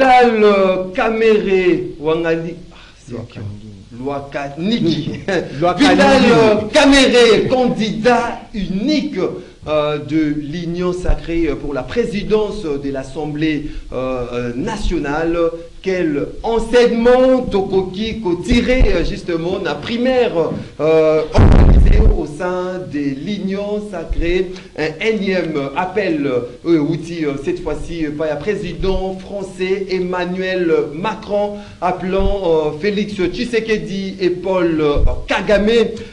Vidal Kamere Wangali. Niki. Vidal Kamere, candidat unique de l'Union sacrée pour la présidence de l'Assemblée nationale. Quel enseignement Tokoki ko tiré justement la primaire organisée au sein de l'Union sacrée. Un énième appel outil cette fois-ci par le président français Emmanuel Macron appelant Félix Tshisekedi et Paul Kagame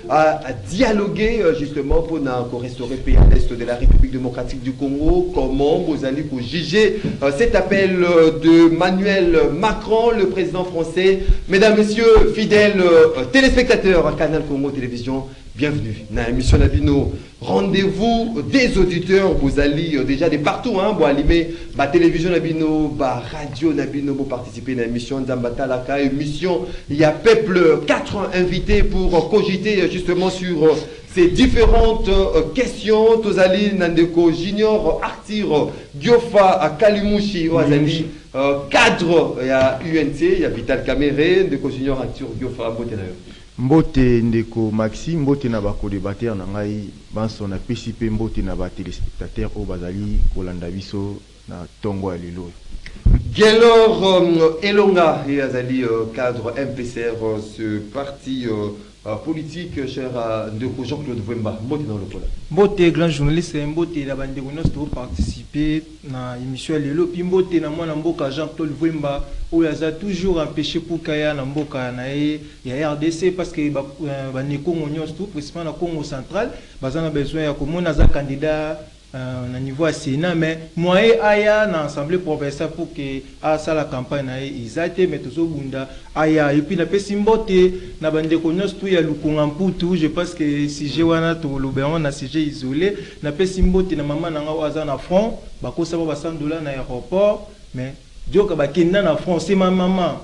à dialoguer justement pour restaurer le pays à l'est de la République démocratique du Congo. Comment vous allez juger cet appel de Emmanuel Macron, le président français? Mesdames, messieurs, fidèles téléspectateurs à Canal Congo Télévision, bienvenue dans l'émission Nabino. Rendez-vous des auditeurs, vous allez déjà de partout, hein, vous allez la télévision Nabino, la radio Nabino, vous participez à l'émission Zambatalaka, émission, il y a peuple, 4 invités pour cogiter justement sur ces différentes questions. Tozali Nandeko Junior, Arthur, Giofa, Kalimushi, Oazali, cadre, il y a UNC, il y a Vital Kamere, Ndeko Junior, Arthur, Giofa, Mbotenayo. Mbote Ndeko Maxime, Mbote na bako débatteur na ngai banso na PCP Mbote na ba téléspectateurs au bazali kolanda biso na tongo ya lelo. Gelor Elonga et Azali cadre MPCR ce parti politique cher Ndeko Jean-Claude Vwemba. Mbote na lokola. Mbote grand journaliste Mbote la bande de participer na émission lelo puis Mbote na mwana mboka Jean-Claude Vwemba où il a toujours empêché pour kaya na mboka na ya RDC parce que ba neko ngonyos tout principalement na Congo central bazana besoin ya komona za candidat na niveau à Sénat mais moi aya na assemblée provinciale pour que à ça la campagne na izate mais toujours bunda aya et puis na pesi Mbote na bande konyos tout ya lukunga mputu je pense que si je wana to lobéon na sujet isolé na pesi Mbote na maman na nga aza na front ba ko saba ba $100 na aéroport mais Dioka ba kenda na front c'est ma maman.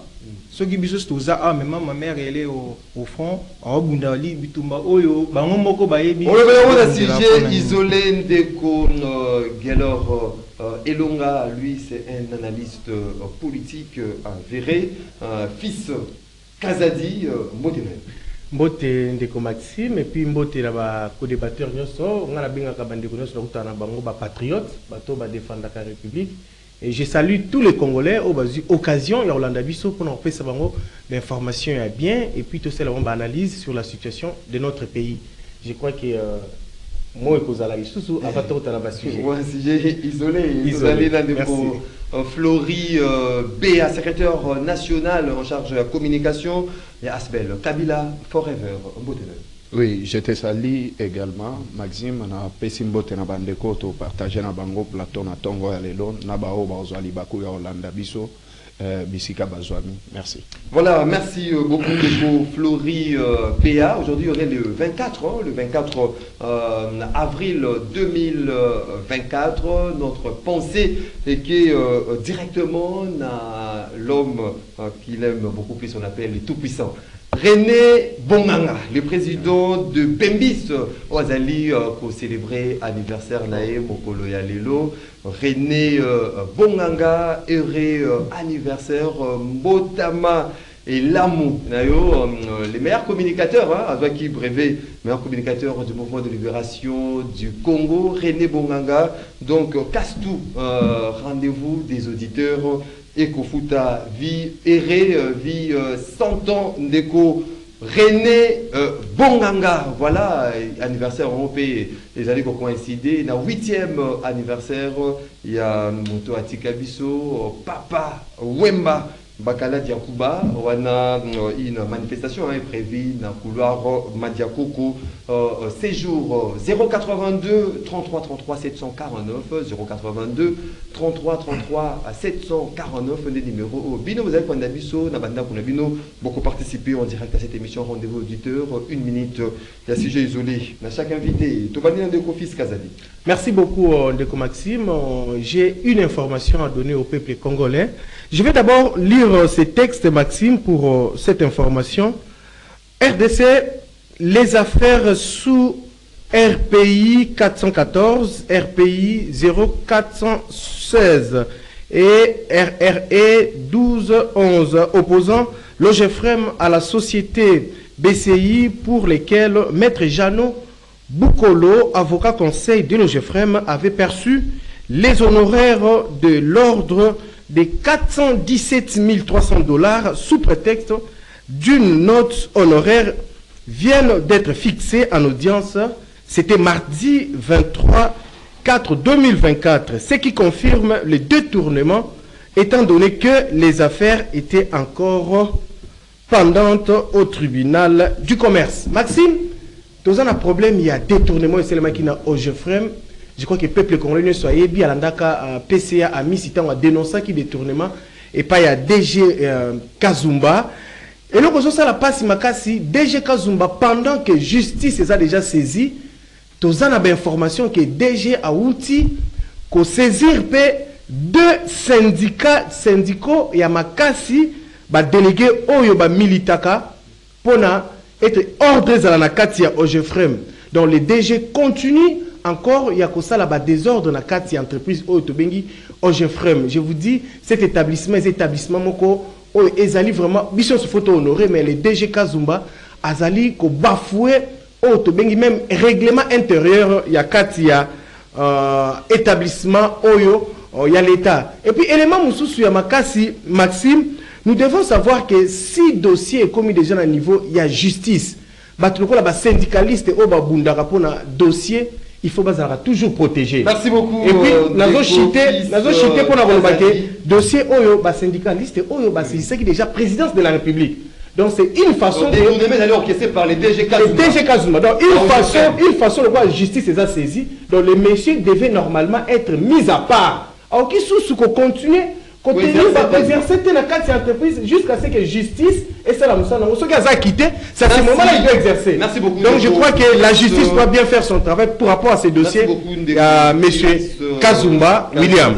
Ce qui biso stoza ah mais ma mère elle est au front en bundali bitumba oyo bango moko ba yebi. On le voit sujet isolé Ndeko Gelor Elonga, lui c'est un analyste politique avéré, fils Kazadi Modena. Mbote Ndeko Maxime et puis Mbote la ba co-débatteur nyoso on a binga ka bandeko nyoso na bango ba patriote bato ba défendre la République. Et je salue tous les Congolais au bas occasion il y a Rolanda Bisso pour nous faire l'information est bien et puis tout ça on analyse sur la situation de notre pays. Je crois que moi et Kozala Isusu avatar au la sujet. Ouais, sujet isolé là de Flory BA secrétaire national en charge de la communication et Asbel Kabila Forever Mbotele. Oui, je te salue également, Maxime, na pesimbote na bandeko to partager na bango plateau na tongo ya lelo na bao bazwali baku ya Rolanda Bisso bisika bazwami. Merci. Voilà, merci beaucoup de Flory PA. Aujourd'hui, il y aurait le 24 avril 2024. Notre pensée est que directement l'homme qu'il aime beaucoup plus, on appelle le tout-puissant. René Bonganga, le président de Pembis, Oazali, pour célébrer l'anniversaire Nae Mokolo Yalelo. René Bonganga, heureux anniversaire, Mbotama et Lamou, les meilleurs communicateurs, hein, qui brevet, meilleurs communicateurs du mouvement de libération du Congo, René Bonganga. Donc, Kastou, rendez-vous des auditeurs. Ekofuta, vie errée, vie 100 ans d'éco. René Bonganga, voilà, anniversaire européen, les années qui coïncidé. Dans 8e anniversaire, il y a Moto Atikabiso, Papa Wemba, Bakala Diakouba. On a une manifestation prévue dans le couloir Madiakoko. Séjour 082 33 33 749 082 33 33 749 les numéros Bino vous avez qu'on a biso na banda qu'on a bino beaucoup participé en direct à cette émission rendez-vous auditeur 1 minute il y a sujet isolé na chaque invité Tobani Ndeko fils Kazadi. Merci beaucoup Ndeko Maxime, j'ai une information à donner au peuple congolais. Je vais d'abord lire ces textes Maxime pour cette information. RDC, les affaires sous RPI 414, RPI 0416 et RRE 1211 opposant Logefrem à la société BCI pour lesquels Maître Jeannot Boukolo, avocat conseil de Logefrem, avait perçu les honoraires de l'ordre de 417 300 $ sous prétexte d'une note honoraire viennent d'être fixées en audience. C'était mardi 23/4/2024, ce qui confirme le détournement étant donné que les affaires étaient encore pendantes au tribunal du commerce. Maxime, dans un problème, il y a détournement et c'est le mec qui n'a au Geoffrem. Je crois que le peuple congolais ne soit bien à l'andaka PCA a mis si a dénoncé qui détournement et pas il y a DG Kazumba. Et donc ça la passe makasi DG Kazumba pendant que justice les a déjà saisi, tous en a information que DG a outil qu'on saisir deux syndicaux ya makasi ba délégué oyo ba militaka pona être ordre à la kati ya Ogefrem. Donc le DG continue encore, il y a que ça là-bas désordre dans la kati entreprise Otobengi Ogefrem. Je vous dis, cet établissement, moko, ezali vraiment, biso se photo honoré, mais le DG Kazumba, azali ko bafoué Otobengi même règlement intérieur, il y a kati ya établissement Oyo, il y a l'État. Et puis élément mususu ya makasi Maxime, nous devons savoir que si dossier est commis déjà à niveau, il y a justice. Batuloko la syndicaliste au babundaka pour un dossier, il faut toujours protéger. Merci beaucoup. Et puis nazo chité pour la dossier oyo ba syndicaliste oyo ba c'est qui déjà présidence de la République. Donc c'est une façon de nous aller orchestré par les DG Kazumba. Les DG Kazumba. Donc une façon de voir la justice les a saisis. Donc les messieurs devaient normalement être mis à part. Alors qui sous qu'on continue continuer à exercer la carte d'entreprise jusqu'à ce que justice et ça la moussa ceux qui ont quitté, c'est à ce moment-là qu'il doit exercer. Merci beaucoup. Donc je crois que la justice doit bien faire son travail pour rapport à ces dossiers. Monsieur Kazumba William.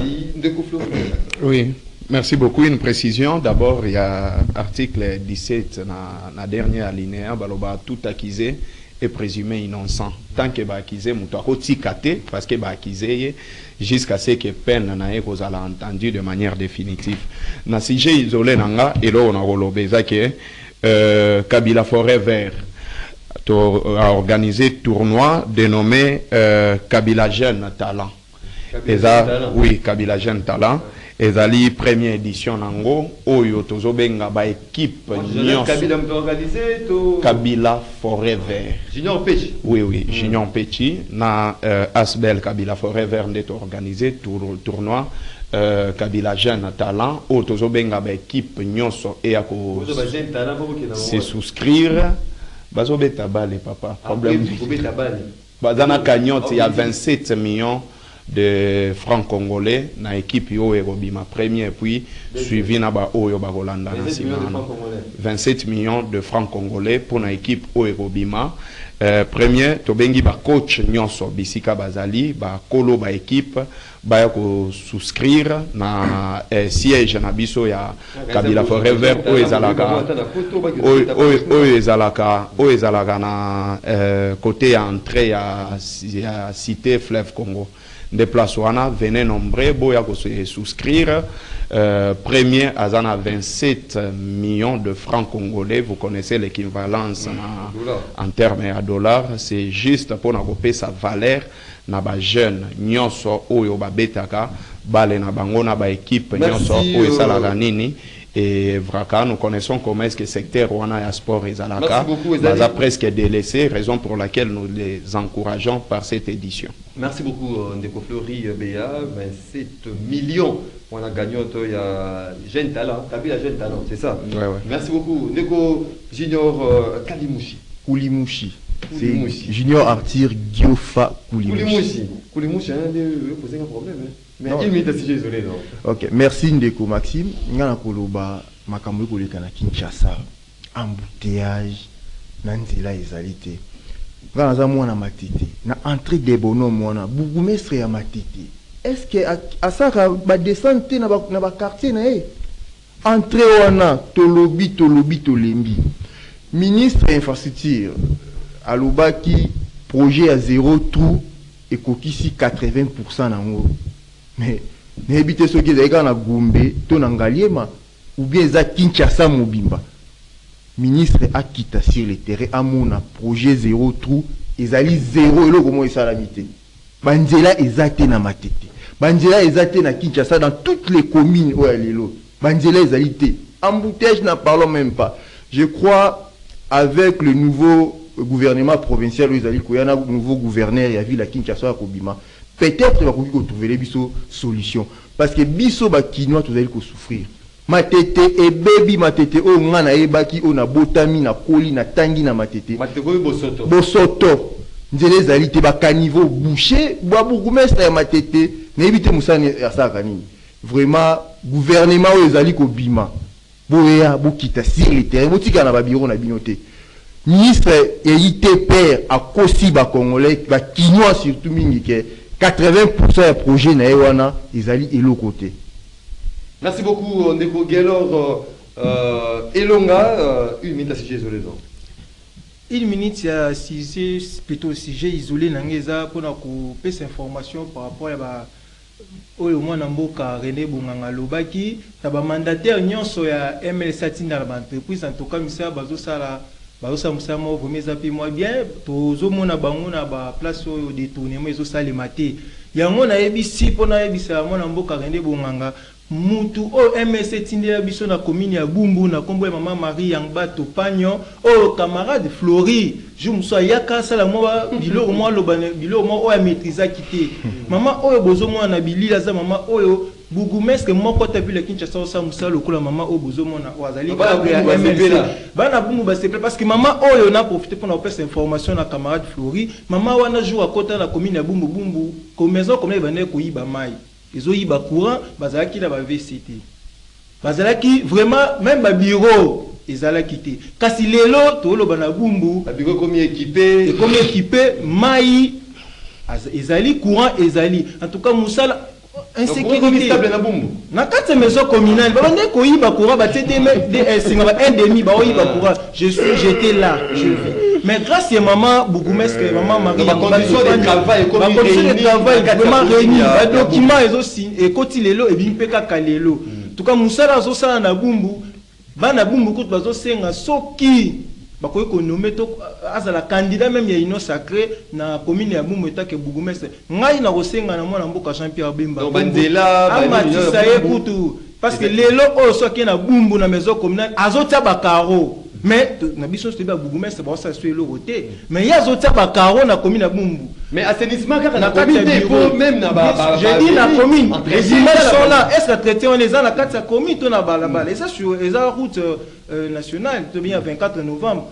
Oui, merci beaucoup. Une précision. D'abord, il y a article 17 dans la dernière alinéa, baloba tout accusé est présumé innocent. Tant que accusé, mouta rotikate parce que accusé jusqu'à ce que peine n'a été entendu de manière définitive. Na sujet isolé nanga et là on a relobé ça que Kabila Forêt Vert a organisé tournoi dénommé Kabila Jeune Talent. Oui, Kabila Jeune Talent. Ezali première édition nango oyo tozobenga ba équipe Kabila organisé to Kabila Forêt Vert. Junior Pechi. Oui, Junior Pechi na Asbel Kabila Forêt Vert ndet organisé tournoi Kabila Jeune Talent oyo tozobenga ba équipe nyonso e ako se souscrire bazobeta bale papa problème bazana cagnotte il y a 27 millions de francs congolais na équipe yo erobima premier puis suivi na ba oyo ba Rolanda na simana 27 millions de francs congolais pour na équipe o erobima premier to bengi ba coach nyonso bisika bazali ba kolo ba équipe ba ko souscrire na siège na biso ya Kabila Forêt Vert o ezalaka na côté entrée ya cité Fleuve Congo. Déplacement venez nombreux boya ko se souscrire premier azana 27 millions de francs congolais. Vous connaissez l'équivalence en termes de dollars. C'est juste pour na kopé sa valeur na ba jeune nyonso oyo ba betaka bale na bango na ba équipe nyonso oyo salaka nini. Et Vraka, nous connaissons comment est-ce que le secteur Rwanda et sport et Zalaka a presque délaissé, raison pour laquelle nous les encourageons par cette édition. Merci beaucoup, Ndeko Fleury Béa. 27 millions pour la gagnante, il y a Jeune Talent, Kabila Jeune Talent, c'est ça? Ouais. Merci beaucoup. Ndeko Junior Koulimouchi. C'est Junior Arthur Giofa Koulimouchi. Koulimouchi, il posé un problème. Mais il m'est assez désolé, non? Ok, merci Ndeko Maxime. Ngana koloba makambo koleka na Kinshasa. Embouteillage, nanzela ezalité. Ngana za mwana matiti. Na entrée des bonhommes mwana, bourgmestre ya matiti. Est-ce que asaka ba descente na ba quartier na e? Entrée wana tolobi tolembi. Ministre infrastructure alobaki projet à zéro trou et kokisi 80% nango. Mais n'habite ce qui est na Gombe to na Ngaliema ou bien za Kinshasa mobimba ministre a quitté sur le terrain à mon projet zéro trou ezali zéro elo comment esalamité banzela ezate na matete banzela ezate na Kinshasa dans toutes les communes où elle est là banzela ezalité embouteillage n'en parlons même pas. Je crois avec le nouveau gouvernement provincial où ezali ko yana nouveau gouverneur ya ville à Kinshasa Kobima peut-être va ko trouver les biso solution parce que biso ba kinois tous allez ko souffrir matete et baby matete o ngana ebaki o na botami na koli na tangi na matete bosoto nzele ezali te ba caniveau boucher ba bourgmestre ya matete na ebite musani ya saka nini vraiment gouvernement o ezali ko bima boya bokita sur le terrain botika na ba bureau na binoté ministre EIT père a kosi ba congolais ba kinois surtout mingi ke 80% ya projet na ewana ezali elo côté. Merci beaucoup, Ndeko Gelor Elonga. Une minute à sujet isolé. Une minute, c'est plutôt sujet isolé. Nangeza pour nous passer information par rapport à au moins Namboka René Bunganga Lobaki. Taba mandataire nyonso ya ML Satina l'entreprise en tout cas monsieur bazo sala bazo musama vomeza pi moi bien tozo mona bango na ba place au détournement ezo sala maté. Yango na ebisi pona ebisa mona Mboka René Bunganga mutu o MSC tindela biso na commune ya Bumbu na kombo ya mama Marie Yangba Topanyo o camarade Flori je me sois yaka sala moi bilo moi lobane bilo moi o maîtriser quitté mama o bozo moi na bilila za mama o bougumestre moko ta ville Kinshasa o sa musala lokola mama o bozo moi na wazali ka ya MSC bana Bumbu ba se parce que mama o na profiter pour na passer information na camarade Flori mama wana jour à côté na commune ya Bumbu Bumbu comme maison comme bana ko yiba mai ils ont eu ba courant bazalaki na ba VCT bazalaki vraiment même ba bureau ezalaki te kasi lelo to lo bana Bumbu ba bureau comme équipé mai ezali courant ezali en tout cas musala insécurité na Bumbu na kati maison communale ba bande ko yiba courant ba tete de singa ba 1,5 ba yiba courant j'étais là je vis mais grâce à maman bougumestre maman Marie la condition de travail vraiment réuni ba document ezo et koti lelo et bimpeka kalelo en tout cas musala zo sala na Bumbu bana Bumbu ko bazo senga soki bakoy ko nommer to azala candidat même ya ino sacré na commune ya Bumbu etake bougumestre ngai na kosenga na mwana Mboka Jean-Pierre Bemba donc bandela amatisa ye kutu parce que lelo o soki na Bumbu na maison communale azotia ba caro mais na biso c'est ba bougumestre ba ça sur le roté mais ya zotia ba caro na commune ya Bumbu mais assainissement car na commune faut même na ba j'ai dit la commune les images sont là est-ce que traité on les a na carte commune to na balabala et ça sur les route nationale to bien 24 novembre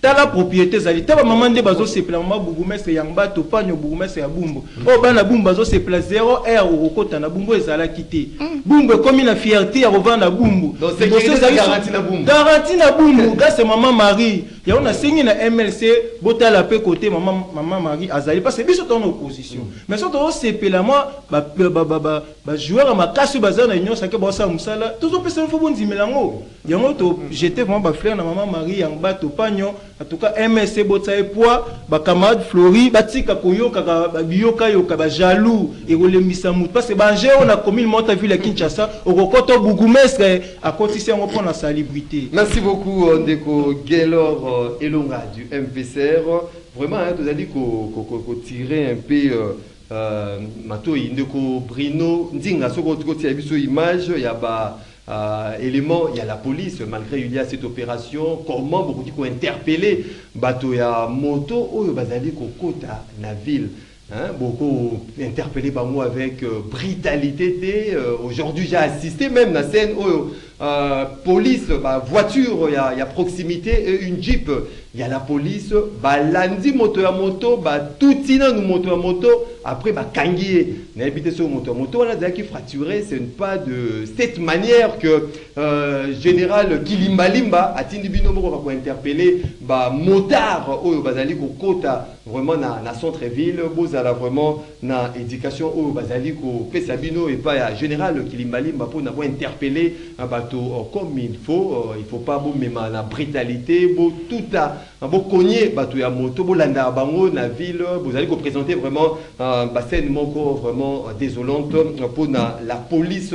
la propriété zali taba maman de bazo se pla maman bougumestre Yangba Topanyo bougumestre ya Bumbu o bana Bumbu bazo se pla 0 r au kota na Bumbu ezala quitté Bumbu comme na fierté ya revendre na Bumbu donc c'est garantie na Bumbu garantie na Bumbu grâce à maman Marie ya on a signé na MLC botala pe côté maman Marie azali parce que biso ton opposition mais surtout on se pla moi ba joueur ma casse bazar na union sake ba sa musala toujours personne faut bon dimelango yango to j'étais vraiment ba frère na maman Marie Yangba Topanyo en tout cas MSC botsaye poids ba camarade Flori batika koyoka ba biyoka yoka ba jaloux et rolembisa mutu parce que ba on a commune monta ville Kinshasa au kokoto bougumestre à kotisi on prend la salubrité. Merci beaucoup Ndeko Gelor Elonga du MVCR vraiment tu as dit qu'on tirer un peu mato Ndeko Brino ndinga soko tu as vu sur image il y a ba élément, il y a la police, malgré il y a cette opération, comment beaucoup de interpellé bateau ya moto ou bazali ko kota na ville. Beaucoup interpellé par moi avec brutalité. Aujourd'hui, j'ai assisté même à la scène police, voiture, il y a proximité, une jeep, il y a la police, lundi moto à moto, tout nous moto à moto, après kangié, n'habité sur moto à moto, on a qui fracturé, ce n'est pas de cette manière que général Kilimbalimba a Tindibino pour interpeller motard au bazali ko kota vraiment na centre-ville, bozala vraiment na éducation au bazali ko pesabino et pas général Kilimbalimba pour n'avoir interpellé un bateau comme il faut pas bon même la brutalité, tout à bon cogner bateau ya moto, bon landa bango na ville, vous allez ko présenter vraiment bassin moko vraiment vraiment désolante pour la police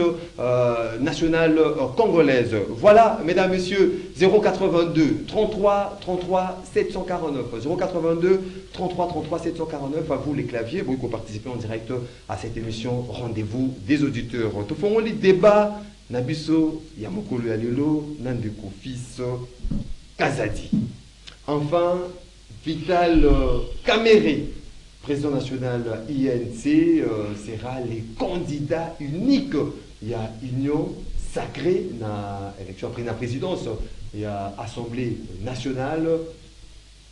nationale congolaise. Voilà, mesdames, messieurs, 082 33 33 749. 082 33 33 749. À vous les claviers, vous pouvez participer en direct à cette émission Rendez-vous des auditeurs. Tout fond les débats. Nabiso Yamokolo Yalilo, Nandeko fils Kazadi. Enfin, Vital Kamere, président national INC, sera les candidats uniques. Il y a union sacrée dans l'élection après la présidence. Il y a Assemblée nationale.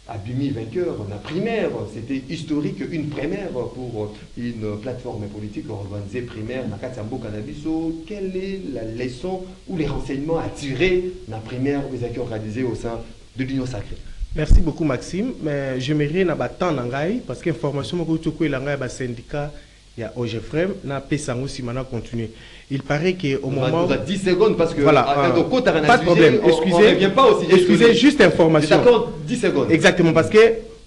Abimi vainqueur, la primaire, c'était historique, une primaire pour une plateforme politique organisée primaire dans Katambo Cannabiso. Quelle est la leçon ou les renseignements à tirer de la primaire organisée au sein de l'Union sacrée? Merci beaucoup Maxime, mais j'aimerais n'abattre n'angai parce que information que tu as l'angai bas syndicat il y a OGFREM n'a pas sango si maintenant continuer. Il paraît que au moment on a 10 secondes parce que voilà, pas de problème. Excusez juste information. D'accord, 10 secondes. Exactement parce que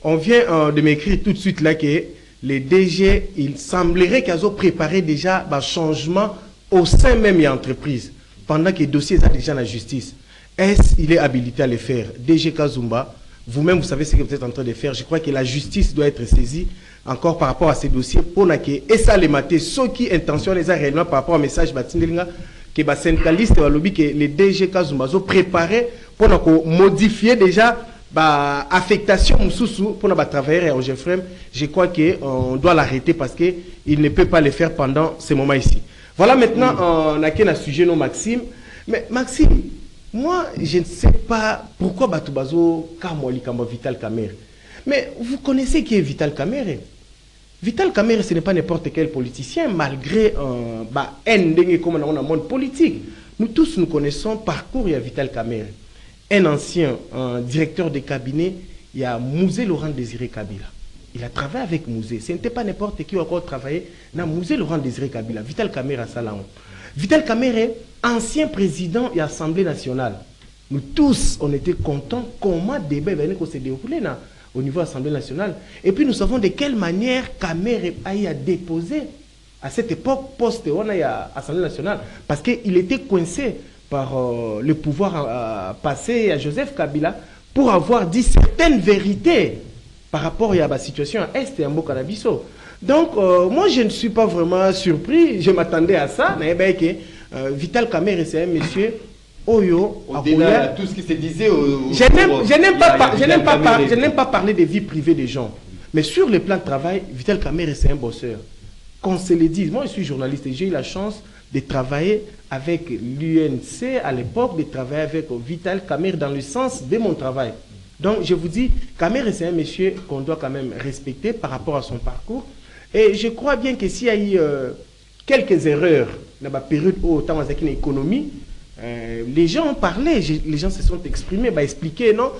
on vient de m'écrire tout de suite là que les DG, il semblerait qu'ils ont préparé déjà un changement au sein même de l'entreprise pendant que le dossier est déjà dans la justice. Est-ce qu'il est habilité à le faire? DG Kazumba, vous-même vous savez ce que vous êtes en train de faire. Je crois que la justice doit être saisie encore par rapport à ces dossiers pour que et ça les mater ceux qui intentionnent les réellement par rapport au message batindelinga que les syndicalistes ou lobby que les DG Kazumba ont préparé pour modifier déjà affectation pour nos travailleurs au GFREM. Je crois qu'on doit l'arrêter parce qu'il ne peut pas le faire pendant ce moment ici. Voilà maintenant on a un sujet non Maxime. Mais Maxime, moi je ne sais pas pourquoi Batubazo Kamwali Kamba Vital Kamere. Mais vous connaissez qui est Vital Kamere? Vital Kamere, ce n'est pas n'importe quel politicien, malgré un comme dans le monde politique. Nous tous, nous connaissons le parcours de Vital Kamere. Un ancien directeur de cabinet, il y a Mouzé Laurent Désiré Kabila. Il a travaillé avec Mouzé. Ce n'était pas n'importe qui qui a encore travaillé dans Mouzé Laurent Désiré Kabila. Vital Kamere à Salahon. Vital Kamere, ancien président de l'Assemblée nationale. Nous tous, on était contents comment le débat s'est déroulé au niveau de l'Assemblée nationale. Et puis nous savons de quelle manière Kamere a déposé à cette époque post-on à l'Assemblée nationale. Parce qu'il était coincé par le pouvoir passé à Joseph Kabila pour avoir dit certaines vérités par rapport à la situation à Est et à Mbokanabiso. Donc, moi, je ne suis pas vraiment surpris. Je m'attendais à ça. Mais Vital Kamere, c'est un monsieur... Au-delà de tout ce qui se disait je n'aime pas parler de vie privée des gens. Mais sur le plan de travail, Vital Kamere, c'est un bosseur. Qu'on se le dise, moi je suis journaliste et j'ai eu la chance de travailler avec l'UNC à l'époque, de travailler avec Vital Kamere dans le sens de mon travail. Donc je vous dis, Kamere, c'est un monsieur qu'on doit quand même respecter par rapport à son parcours. Et je crois bien que s'il y a eu quelques erreurs dans la période où on a une économie, les gens ont parlé, les gens se sont exprimés, expliqué, non,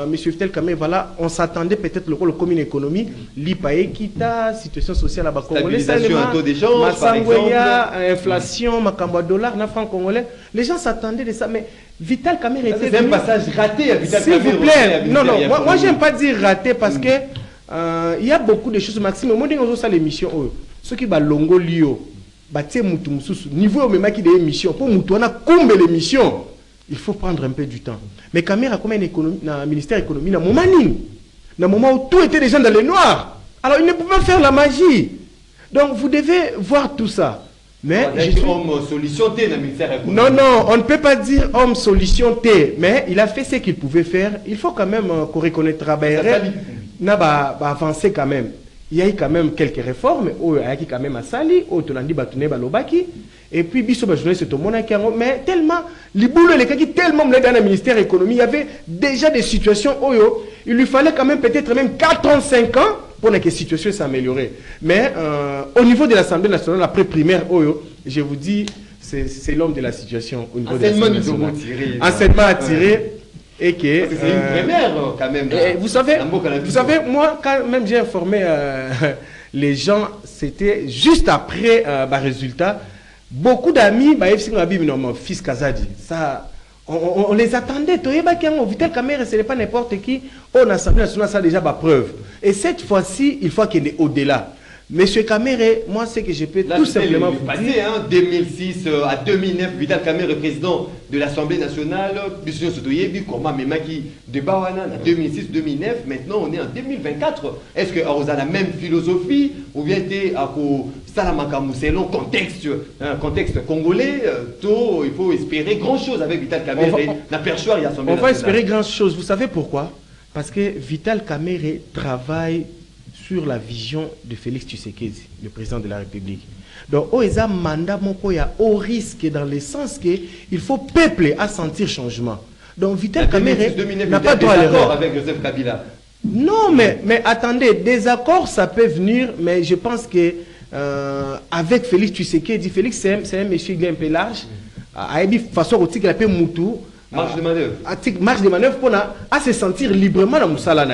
monsieur Vital Kamere, voilà, on s'attendait peut-être le rôle comme une économie, l'IPAE, Kita, situation sociale à bas congolais, stabilisation à taux d'échange, par exemple, inflation, Makamba dollar, na franc congolais, les gens s'attendaient de ça, mais Vital Kamere était... C'est un passage raté à Vital Kamere. S'il vous plaît, non, moi j'aime pas dire raté parce que il y a beaucoup de choses, Maxime, moi je dis ça l'émission, ceux qui va longo lio, niveau même qui des émissions pour moutouna combler l'émission il faut prendre un peu du temps mais Kamere a comme une économie dans ministère de l'économie dans le moment où tout était déjà dans le noir alors il ne pouvait pas faire la magie donc vous devez voir tout ça mais homme solution T dans le ministère de l'économie. Non on ne peut pas dire homme solution T mais il a fait ce qu'il pouvait faire il faut quand même qu'on reconnaisse travailler n'a pas avancé quand même. Il y a eu quand même quelques réformes, il y a quand même à Sali, et puis Bisso journaliste c'est au mais tellement, les boulots, les cas qui tellement dans le ministère de l'économie, il y avait déjà des situations où il lui fallait quand même peut-être même 4 ans, 5 ans pour que la situation s'améliorer. Mais au niveau de l'Assemblée nationale, après primaire, je vous dis, c'est l'homme de la situation au niveau de l'Assemblée nationale. Enseignement attiré. Et que c'est une première quand même. Vous savez, moi quand même j'ai informé les gens, c'était juste après le résultat. Beaucoup d'amis, mon fils Kazadi, ça, on les attendait. Vital Kamere, ce n'est pas n'importe qui. On a Assemblée nationale, ça a déjà ma preuve. Et cette fois-ci, il faut qu'il y ait au-delà. Monsieur Kamere, moi, ce que je peux Là, tout simplement vous vous passé, dire. hein, 2006 à 2009, Vital Kamere, président de l'Assemblée nationale, Bissou Sotoyebi, comment Memaki de Bawana, en 2006-2009, maintenant on est en 2024. Est-ce que vous avez la même philosophie ou bien tu à Salamaka Mousselon, contexte congolais, il faut espérer grand chose avec Vital Kamere, la perchoir et l'Assemblée nationale. On va espérer grand chose. Vous savez pourquoi? Parce que Vital Kamere travaille sur la vision de Félix Tshisekedi, le président de la République. Donc, il y a un mandat au risque dans le sens qu'il faut peuple à sentir changement. Donc, Vital Kamere n'a pas droit à l'erreur. Avec Joseph Kabila. Non, mais attendez, des accords, ça peut venir, mais je pense que avec Félix Tshisekedi, Félix, c'est un monsieur qui est un peu large. Il façon où il a peu moutou. Marge de manœuvre. Marge de manœuvre pour se sentir librement dans Moussala.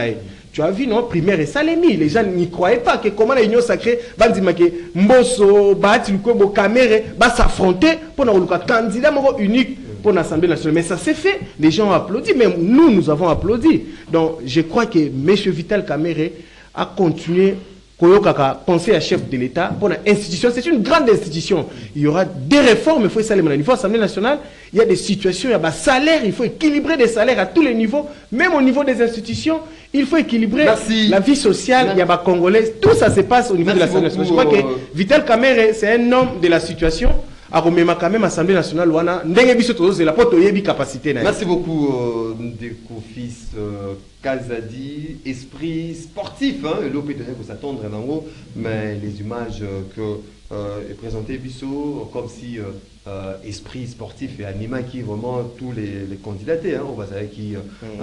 Tu as vu, non, primaire et Salemi, les gens n'y croyaient pas que comment l'Union sacrée va dire que Mbosso, Bahati Lukwebo, Kamere va s'affronter pour un candidat unique pour l'Assemblée nationale. Mais ça s'est fait, les gens ont applaudi, même nous avons applaudi. Donc je crois que M. Vital Kamere a continué à penser à chef de l'État pour l'institution. C'est une grande institution. Il y aura des réformes, il faut essayer au niveau de l'Assemblée nationale. Il y a des situations, il y a des salaires, il faut équilibrer des salaires à tous les niveaux, même au niveau des institutions. Il faut équilibrer la vie sociale, il y a des Congolais. Tout ça se passe au niveau de l'Assemblée nationale. Je crois que Vital Kamere, c'est un homme de la situation. Quand même l'Assemblée nationale, merci beaucoup, Ndeko fils Kazadi, esprit sportif, hein, l'OP de s'attendre en haut, mais les images que est présenté Bissot comme si esprit sportif et anima qui vraiment tous les candidatés, hein, on va savoir qui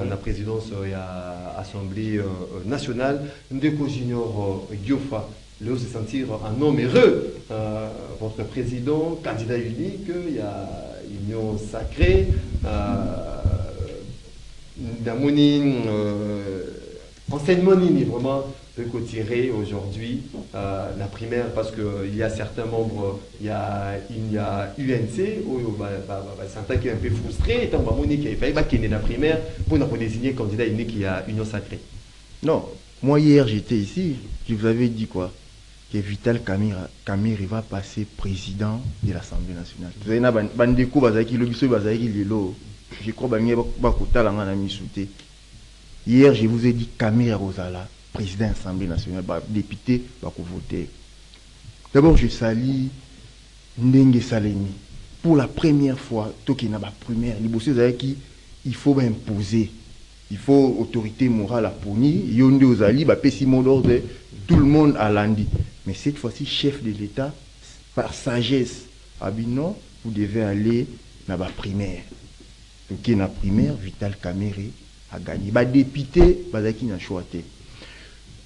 la présidence et à Assemblée nationale, Ndeko Junior Diofa. Léo se sentir un homme heureux. Votre président, candidat unique, il y a Union sacrée, Damoni, enseignement vraiment de tirer aujourd'hui la primaire parce qu'il y a certains membres, il y a UNC, certains qui est un peu frustré, étant Damoni qui a failli qu'il la primaire pour désigner candidat unique qui a Union sacrée. Non, moi hier j'étais ici, je vous avais dit quoi? Que Vital Kamere va passer président de l'Assemblée nationale. Vous avez bandeko bazaki lobiso bazaki lelo. Je crois que hier je vous ai dit Kamere Rosala, président de l'Assemblée nationale, député va voter. D'abord je salue Ndenge Salemi. Pour la première fois, toki na ba primaire, il faut imposer. Il faut autorité morale à Poni, Yonde Ozali, Pessi mot d'ordre, tout le monde a lundi. Mais cette fois-ci, chef de l'État, par sagesse, a dit non, vous devez aller dans la primaire. Donc, dans la primaire, Vital Kamere a gagné. Les députés, ils ont choisi.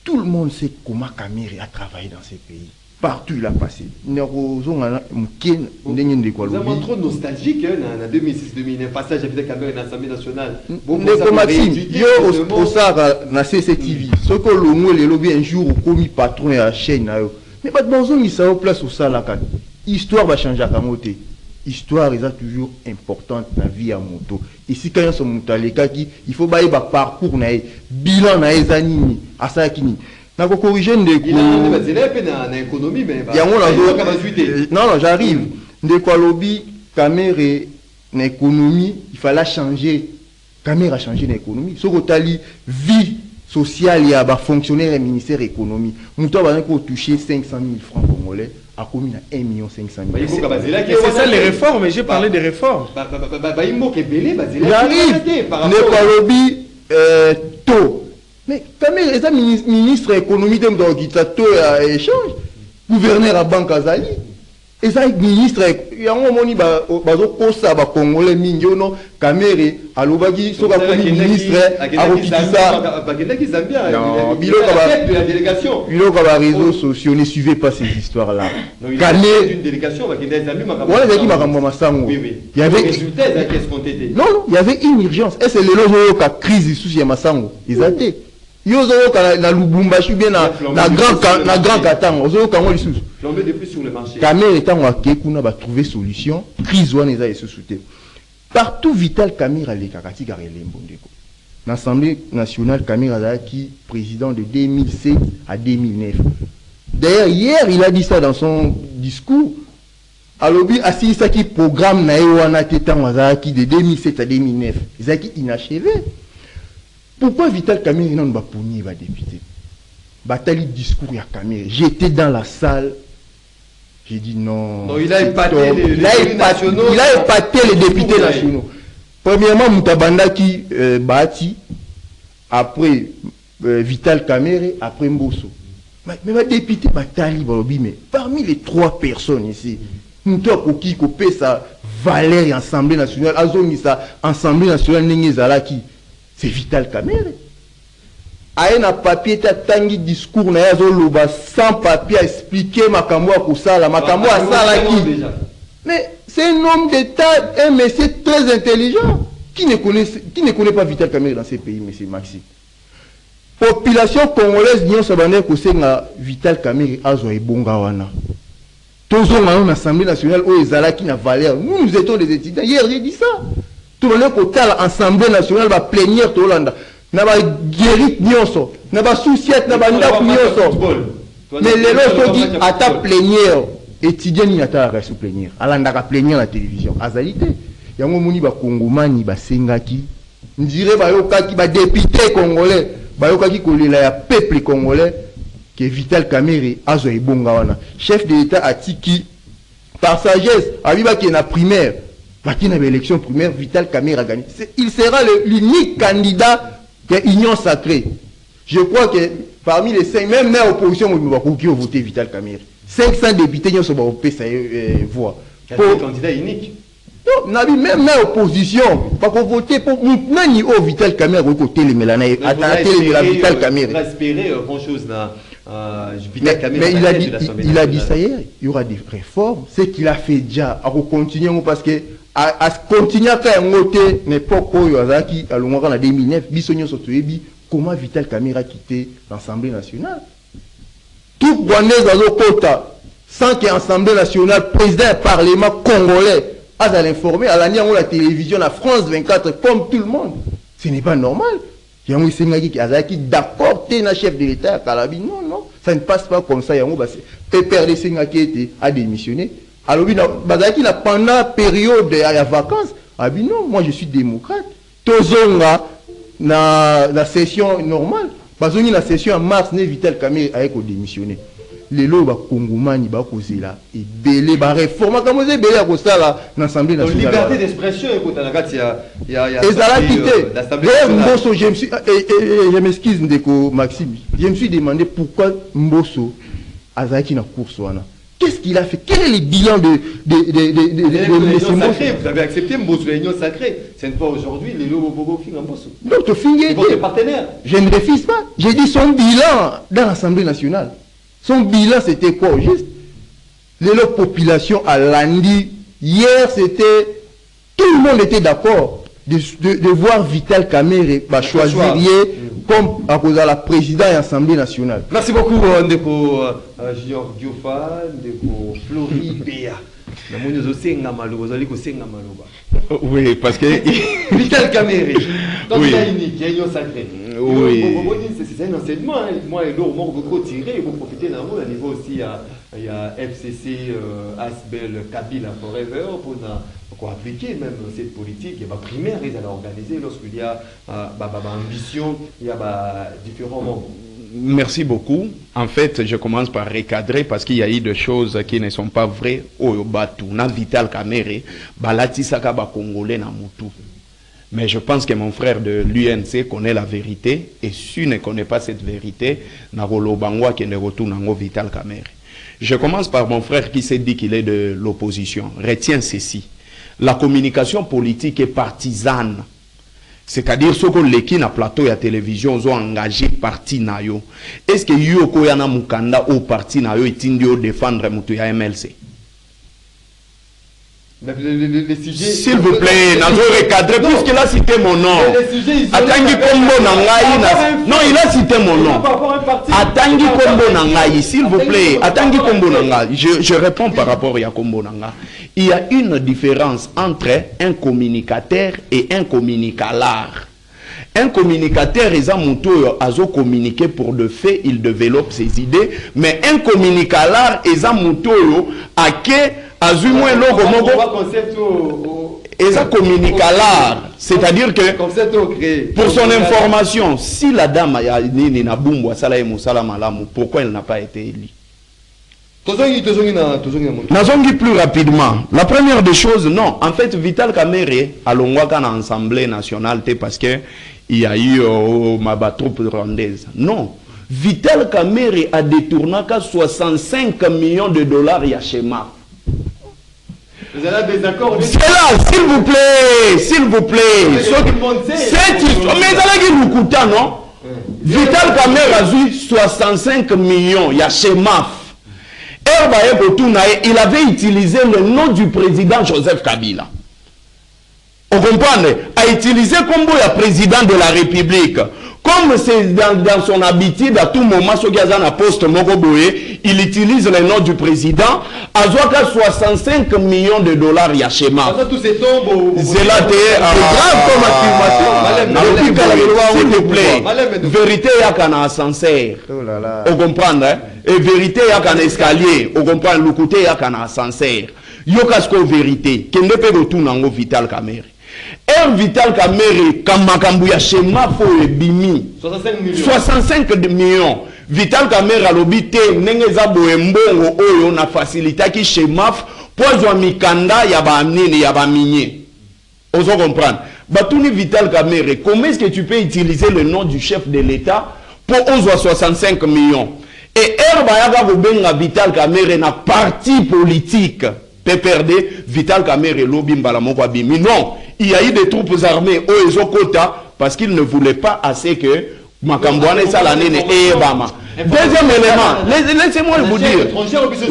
Tout le monde sait comment Kamere a travaillé dans ces pays. Partout il a passé. Nous sommes trop nostalgique en 2006-2009, passage à Vital Kamere dans l'Assemblée nationale. Maxime, au Sahara, dans CCTV, ce que le mot le lobby un jour commis patron à la chaîne. Mais pas de bon ils sont en place au Sahara. L'histoire va changer à Kamote. L'histoire est toujours importante dans la vie à moto. Ici, quand ils sont montés, il faut bailler un parcours, bilan, à ça qui na ko corriger ndeko économie mais non j'arrive ndeko lobby Kamere na économie il fallait changer Kamere a changé l'économie ce que tali vie sociale il y a ba fonctionnaire et ministère économie muto ba ko toucher 500 000 francs congolais a commis à 1 500 000. C'est ça les réformes, j'ai parlé des réformes. J'arrive ndeko lobby tôt. Mais Kamere est un ministre économie de l'Orguitato à échange, gouverneur à Banque Azali. Et ça, ministre, il y a un moment où il y a un Congolais, Kamere, à l'Obagi, sur la ministre, à Rokitisa. Non, il y a des réseaux sociaux, ne suivez pas ces histoires-là. Kamere, une délégation, il y avait non, il y avait une urgence. Et c'est le logo de la crise sous Yamasango. Ils étaient. Yozo na Lubumbashi bien na grand Katanga ozo kango lisusu flambé depuis sur le marché Kamere etango akekuna ba trouver solution crise wana eza esusute partout Vital Kamere ale kakati karelembo ndeko l'Assemblée nationale Kamere azaki président de 2007 à 2009 D'ailleurs, hier, il a dit ça dans son discours. Alobi, assis ça qui programme Naïwana Tétan Wazaki de 2007 à 2009. Zaki inachevé. Pourquoi Vital Kamerhe n'a pas puni va député? Batali discours ya Kamerhe. J'étais dans la salle. J'ai dit non. Non, il a épaté les députés nationaux. Premièrement, Moutabanda qui bâti, après Vital Kamerhe, après Mbosso. Mais ma député Batali Balobi, mais parmi les 3 personnes ici, nous avons qui copé sa valeur et Assemblée nationale, Azoni sa Assemblée nationale Nengezalaki, c'est Vital Kamerhe. Aïe na papier ta tangi discours na yazo loba sans papier à expliquer makambo à kusala makambo à salaki. Mais c'est un homme d'État, un monsieur très intelligent qui ne connaît pas Vital Kamerhe dans ces pays, monsieur Maxime. Population congolaise n'y a pas que Vital Kamerhe azo ebonga wana. Tous en Assemblée nationale où ezalaki na valeur. Nous étions des étudiants. Hier j'ai dit ça. Tout le monde côté l'Assemblée nationale va plénière tout Hollande. Na ba guérit nyonso, na ba souciette, na ba ndap nyonso. Mais les lois qui ata plénière, étudiant ni ata la sous plénière. Alanda ka plénière la télévision. Azalité. Yango moni ba kongomani ba sengaki. Ndire ba yokaki ba député congolais, ba yokaki kolela ya peuple congolais que Vital Kamerhe azo ebonga wana. Chef de l'État atiki par sagesse, abiba qui na primaire. Baki na élection primaire, Vital Kamerhe a gagné. Il sera l'unique candidat de l'Union sacrée. Je crois que parmi les 5, même dans l'opposition, qui ont voté Vital Kamerhe. 500 députés qui ont voté sa voix. Pour candidat unique. Non, même dans l'opposition, pas qu'on vote pour Moutnani au Vital Kamerhe, au côté les Mélanais, à la Vital Kamerhe. Il va espérer grand-chose dans mais il a dit ça hier, il y aura des réformes. Ce qu'il a fait déjà, à continuer parce que à continuer à faire un côté n'importe quoi qui à l'ongora en 2009 bisogno sotoyebi comment Vital Kamerhe a quitté l'Assemblée nationale. Tout Rwandais dans le quota sans que l'Assemblée nationale, président du Parlement congolais a l'informer à la télévision, la France 24 comme tout le monde. Ce n'est pas normal. Il y a un qui d'accord, tu es un chef de l'État à non, non, ça ne passe pas comme ça. Il y a un père de Sengaki a démissionné. Alors, pendant la période de vacances, non, moi je suis démocrate. Tozonga, la session normale, la session en mars, Vital Kamerhe a démissionné. Les lois congomani ba kozela et belé ba réforme comme vous belé à kosala l'Assemblée nationale. Liberté d'expression écoute na kati il y a l'Assemblée Mbosso je m'excuse ndeko Maxime. Je me suis demandé pourquoi Mbosso azaki na course wana. Qu'est-ce qu'il a fait? Quel est le bilan de Mbosso? Vous avez accepté Mbosso l'union sacrée. Ce n'est pas aujourd'hui les lois bobo fin Mbosso. Donc tu finis votre partenaire. Je ne refuse pas. J'ai dit son bilan dans l'Assemblée nationale. Son bilan, c'était quoi au juste? Les populations à Landi, hier, c'était... Tout le monde était d'accord de voir Vital Kamerhe choisir comme à cause de la présidente de l'Assemblée nationale. Merci beaucoup, Ndeko Junior Diofa, Ndeko Flori Béa. Oui, parce que... Vital Kamerhe, candidat unique, il y a une sacrée. Oui. C'est un enseignement. Moi, et l'autre, on peut tirer, vous profitez d'un mot. À niveau aussi, il y a FCC, Asbel, Kabila Forever, pour appliquer même cette politique. Il y a des primaires, ils allaient organiser lorsqu'il y a ambition, il y a différents membres. Merci beaucoup. En fait, je commence par recadrer parce qu'il y a eu des choses qui ne sont pas vraies. Au Batu, na Vital Kamerhe, balati saka ba Congolais na mutu. Mais je pense que mon frère de l'UNC connaît la vérité. Et si ne connaît pas cette vérité, na rolo bangwa qui ne retourne en Vital Kamerhe. Je commence par mon frère qui s'est dit qu'il est de l'opposition. Retiens ceci. La communication politique est partisane. C'est-à-dire ce que les qui na plateau et à télévision ont engagé parti na yo. Est-ce que yo koyana mukanda au parti na yo itindio défendre mutu ya MLC? S'il vous plaît, Nazo recadré, puisqu'il a cité mon nom. Atangi Kombo Nangaï. Non, il a cité mon nom. Atangi Kombo Nangaï, s'il vous plaît. Atangi Kombo Nangaï. Je réponds par rapport à Kombo Nangaï. Il y a une différence entre un communicateur et un communicateur. Un communicateur, ils ont communiqué pour de fait, il développe ses idées, mais un communicateur, ils ont à que azumwe logo mogo et ça communicateur, c'est-à-dire que pour son information, si la dame a nini na bumbo asala musala malamu, pourquoi elle n'a pas été élue? Nazongi plus rapidement. La première des choses, non. En fait, Vital Kamerhe a l'ongwaka dans l'Assemblée nationale parce que il y a eu ma troupe rwandaise. Non. Vital Kamerhe a détourné 65 millions de dollars Yachema. Vous avez des accords? C'est là, s'il vous plaît, s'il vous plaît. Cette histoire, mais ça nous coûte, non? Vital Kamerhe a eu 65 millions Yachema. Il avait utilisé le nom du président Joseph Kabila. Vous comprenez? A utilisé comme le président de la République. Comme c'est dans son habitude, à tout moment, ce qui a un poste Mogoboé, il utilise le nom du président. À 65 millions de dollars, il y a schéma. C'est là, s'il vous plaît. Vérité, il y a un ascenseur. Vous comprenez? Et vérité, il y a un escalier. Vous comprenez? Le côté, il y a un ascenseur. Il y a une vérité. Qui ne peut pas tout Vital Kamerhe. Vital Kamerhe, Kamakambuya Shema fo ebimi 65 millions. Vital Kamerhe alobite nengeza boembongo oyo na facilité ki Shemaf pozo mikanda ya ba nini ya ba minye. On se comprendre. Batuni Vital Kamerhe, comment est-ce que tu peux utiliser le nom du chef de l'État pour 65 millions? Et Bayaga Gobenga Vital Kamerhe na parti politique PPRD Vital Kamerhe lobby mbala moko abimi. Non. Il y a eu des troupes armées au Ezokota parce qu'ils ne voulaient pas assez que Makambouane Salanene et Ebama. Deuxième élément, laissez-moi vous dire,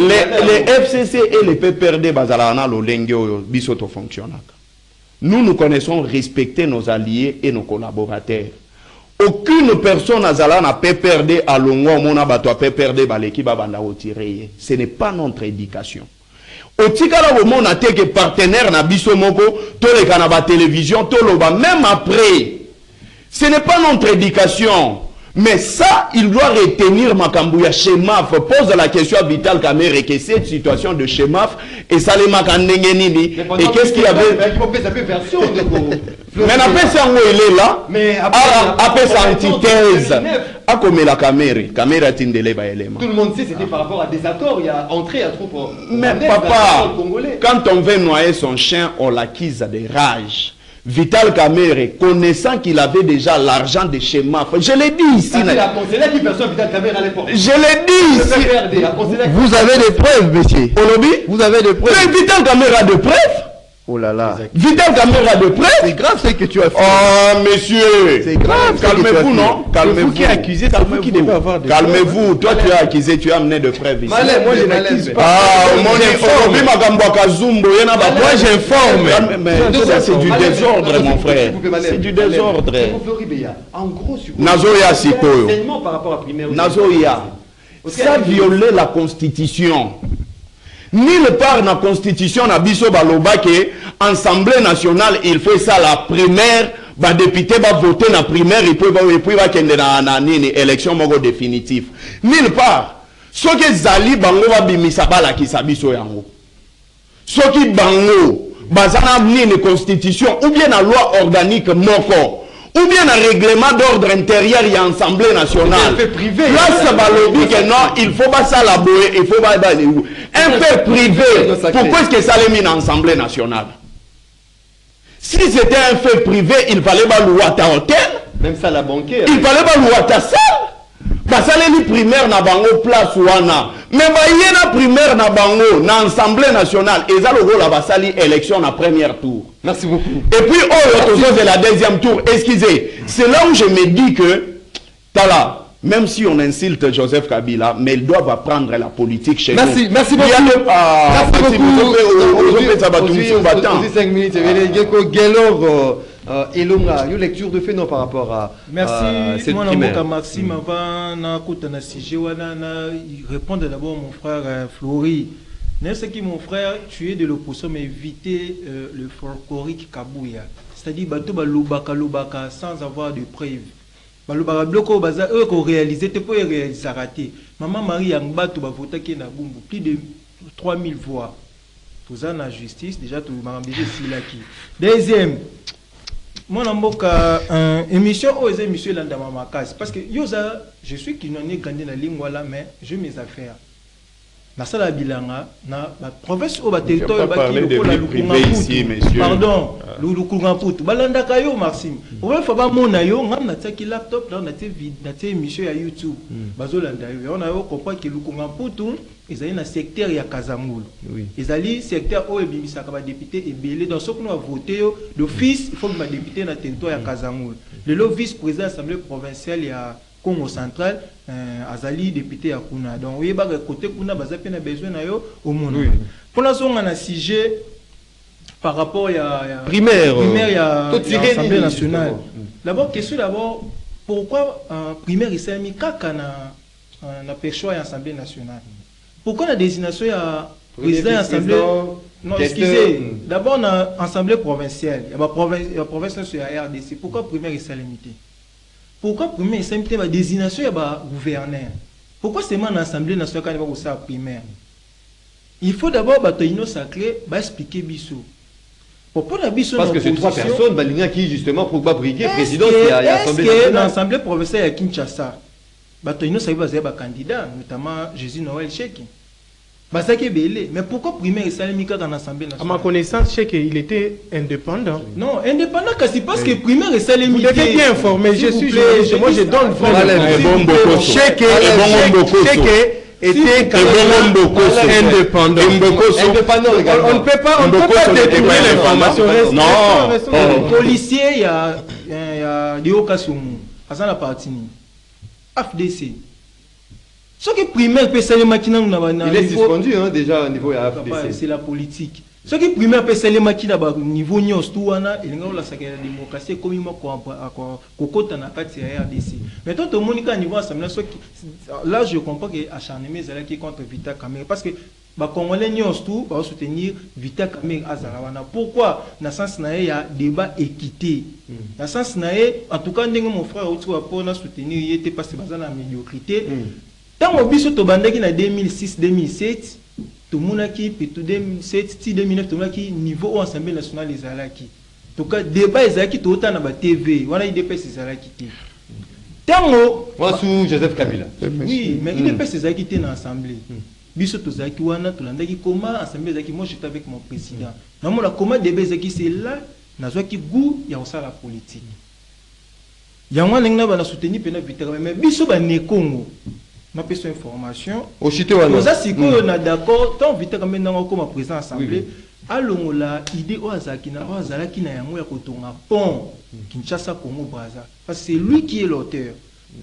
les FCC et les PPRD Bazalana Lolenge Bisoto fonctionnent. Nous connaissons respecter nos alliés et nos collaborateurs. Aucune personne à Zalana PPRD à Longo Mona Bato PPRD Baleki Babanda retiré. Ce n'est pas notre éducation. Au Tikala au monde a été que partenaire na biso moko, to le kanaba télévision, to loba, même après. Ce n'est pas notre éducation. Mais ça, il doit retenir Makambouya Shemaf. Pose la question à Vital Kamerhe que cette situation de Shemaf et ça les Makandengenini. Et qu'est-ce qu'il y avait? Mais après ça, il est là. Mais après sa antithèse. A comme la Kamerhe. Kamerhe Tindele ba élément. Tout le monde sait c'était par rapport à des accords. Il y a entrée à troupe. Mais papa, quand on veut noyer son chien, on l'acquise de rage. Vital Kamerhe, connaissant qu'il avait déjà l'argent de Shemaf, je l'ai dit ici. Je l'ai dit ici. Vous avez des preuves, monsieur. Vous avez des preuves. Mais Vital Kamerhe a des preuves. Oh là là. Vital Kamerhe a des preuves. C'est grave ce que tu as fait. Oh, monsieur. C'est grave. Calmez-vous, non? Calmez-vous. Qui est accusé, c'est vous qui devez avoir des Calmez-vous. Toi, tu as accusé, tu as amené de preuves ici. Moi, je n'accuse pas. Moi, j'informe. Ça, c'est du désordre, mon frère. C'est du désordre. En gros, Nazoya Sikoyo. par rapport à primaire. Nazoya. Ça violait la Constitution. Nulle part dans la Constitution, na biso baloba que Assemblée nationale, il fait ça la primaire, ba député va voter la primaire et puis va kende na nini élection moko définitive. Nulle part. Ce que zali bango va bimisa bala ki sabiso yango. Ce qui bango bazana nini constitution ou bien la loi organique moko. Ou bien un règlement d'ordre intérieur et l'Assemblée nationale. Là, ça va le dire que non, il faut pas ça la bouer, il faut pas un fait privé. Pourquoi est-ce que ça l'est mis dans l'Assemblée nationale? Si c'était un fait privé, il fallait pas louer hôtel. Même ça la banquière. Il fallait pas louer ta salle. Parce que les primaires na bango place ouana. Mais il y a primaire na bango na Assemblée nationale et ça le rôle la basali élection na premier tour. Merci beaucoup. Et puis c'est la deuxième tour. Excusez, c'est là où je me dis que Tala, même si on insulte Joseph Kabila, mais ils doivent apprendre la politique chez nous. Merci beaucoup. Merci beaucoup. 5 minutes. Elonga, une lecture de fait non par rapport à merci moi primaire. Maxime avant na kutana sujet wana na répondre d'abord mon frère Flori. N'est-ce que mon frère tu es de l'opposition mais éviter le folklorique Kabouya. c'est-à-dire bato balobaka sans avoir de preuves. Balobaka bloko baza eux ko réaliser te pour réaliser raté. Maman Marie yang bato ba votaki na bumbu plus de 3000 voix. Tous en la justice déjà tout mambije silaki. Deuxième mon amboka émission aux émissions là dans ma case parce que yoza je suis qui n'en est grandi la ligne là mais j'ai mes affaires. Na sala bilanga na ba province au ba territoire ba ki ko la lukunga pardon lukunga putu balanda kayo Maxime on fa ba mona yo ngam na tsaki laptop dans na TV na té émission ya YouTube bazolanda yo on a yo comprendre que lukunga putu ezali na secteur ya Kazamulu ezali secteur o ebimisa ka ba député ebélé dans ce que nous a voté d'office il faut que ba député na territoire ya Kazamulu le vice-président de l'Assemblée provinciale ya Congo central azali député ya kuna donc oui ba côté kuna bazape na besoin na yo au monde pour la zone na sujet par rapport ya primaire ya l'Assemblée nationale d'abord question d'abord pourquoi primaire islami kaka na pêcheur ya Assemblée nationale pourquoi la désignation ya président ya Assemblée non excusez d'abord na Assemblée provinciale ya ba province sur ya RDC pourquoi primaire islami pourquoi primaire c'est la désignation de gouverneur? Pourquoi c'est dans l'Assemblée nationale qu'on va faire primaire? Il faut d'abord que sacré expliquer Bissou. Parce que c'est trois personnes qui justement pour briguer président de l'Assemblée nationale. Dans l'Assemblée provinciale à Kinshasa, Batoino ça va candidat, notamment Jésus Noël Cheki. Mais pourquoi primaire et Salimika dans l'Assemblée nationale? À ma connaissance, je sais qu'il était indépendant. Non, indépendant, c'est parce que primaire et Salimika. Vous devez bien informer, je suis journaliste, moi je donne Chèque était indépendant. On ne peut pas détourner l'information. Non, policier, il y a des occasions. À la partie FDC. Ce qui est primaire, il est suspendu déjà au niveau de la FDC. C'est la politique. Ce qui est primaire, au niveau de la démocratie, comme il y a RDC. Mais toi, tout le monde au niveau de là, je comprends que acharnement est contre Vita Kamere. Parce que les Congolais vont soutenir Vita Kamere Azarawana. Pourquoi? Dans le sens où il y a débat équité. Dans le sens où, en tout cas, mon frère a soutenir, il était parce que c'est la médiocrité. Tant que biso to bandaki na 2006-2007, tout le monde qui puis 2007-2009 tout le monde qui niveau au Assemblée nationale les alaki. En tout cas débat ezaki to autant na ba TV, wana IDPS ezalaki té. Tango moi sous Joseph Kabila. Oui, mais IDPS ezalaki té na assemblée. Biso to zaki wana to landaki comment assemblée ezaki moi j'étais avec mon président. Na mona comment débat ezaki c'est là nazwa ki goût ya osala politique. Yango nengna ba na soutenir pena vitera mais biso ba ne Congo. Ma personne information. Au chité wana. Nous on a d'accord tant vite comme maintenant comme président assemblée. Allons la idée au Azaki na yango ya kotonga pont Kinshasa Congo Brazza parce que c'est lui qui est l'auteur.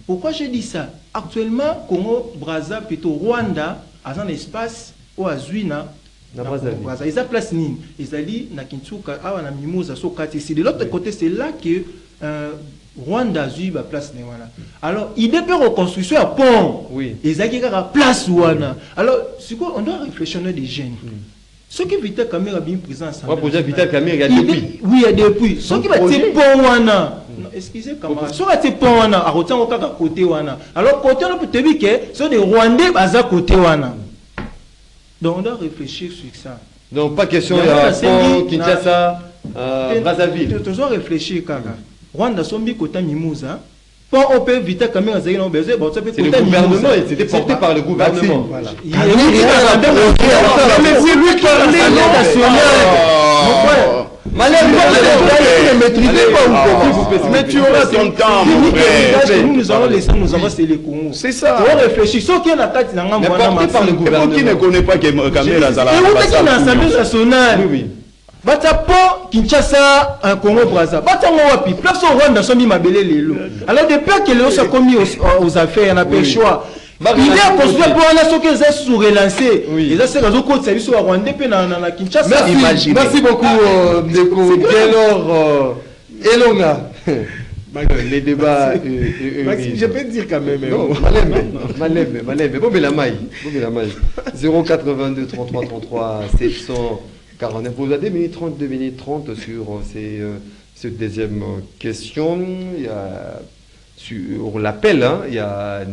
Pourquoi je dis ça? Actuellement Congo Brazza plutôt Rwanda a un espace au Azuina na Brazza. Ils a place ni ils ali na Kinshasa a na Mimosa so kati c'est de l'autre côté c'est là que Rwanda a eu la place. Alors, il y a des reconstructions à pont. Oui. Et il y a la place. Alors, on doit réfléchir à des jeunes. Ce qui Vital Kamere a bien présent ensemble. Moi, projet Vital Kamere, il y a depuis. Oui, il y a depuis. Ce qui va être pont. Excusez moi Ce qui va être pont, à retirer au côté. Alors, côté, on peut te dire que ce des Rwandais, à côté. Donc, on doit réfléchir sur ça. Donc, pas question de Kinshasa, Brazzaville. Tu dois réfléchir, Kaka. Rwanda sombi kota Mimouza. Pas on peut Vita Kamere Zaïre non besoin. Bon, ça peut c'est le gouvernement. C'était porté par le gouvernement. Voilà. Mais c'est lui qui a national. Malheur, ne maîtrisez pas ou mais tu auras ton temps. Nous allons laisser nous avancer les Congo. C'est ça. On réfléchit. Ce qui est la tête, mais porté par le gouvernement. Qui ne connaît pas que Kamere Azala. Et vous êtes dans l'Assemblée nationale. Oui. Batapo Kinshasa un Congo Brazza. Batango wapi place au Rwanda somi mabele lelo. Alors depuis que les ont commis aux affaires on a pas le choix. Il est à construire pour aller ce qu'ils ont sous relancé. Ils ont ces réseaux de service au Rwanda puis na Kinshasa. Merci beaucoup Ndeko Taylor Elonga. Les débats je peux dire quand même Malem bon la maille 082 33 33 700 49, vous avez 2 minutes 30 sur ces Cette deuxième question, il y a, sur l'appel, hein, il y a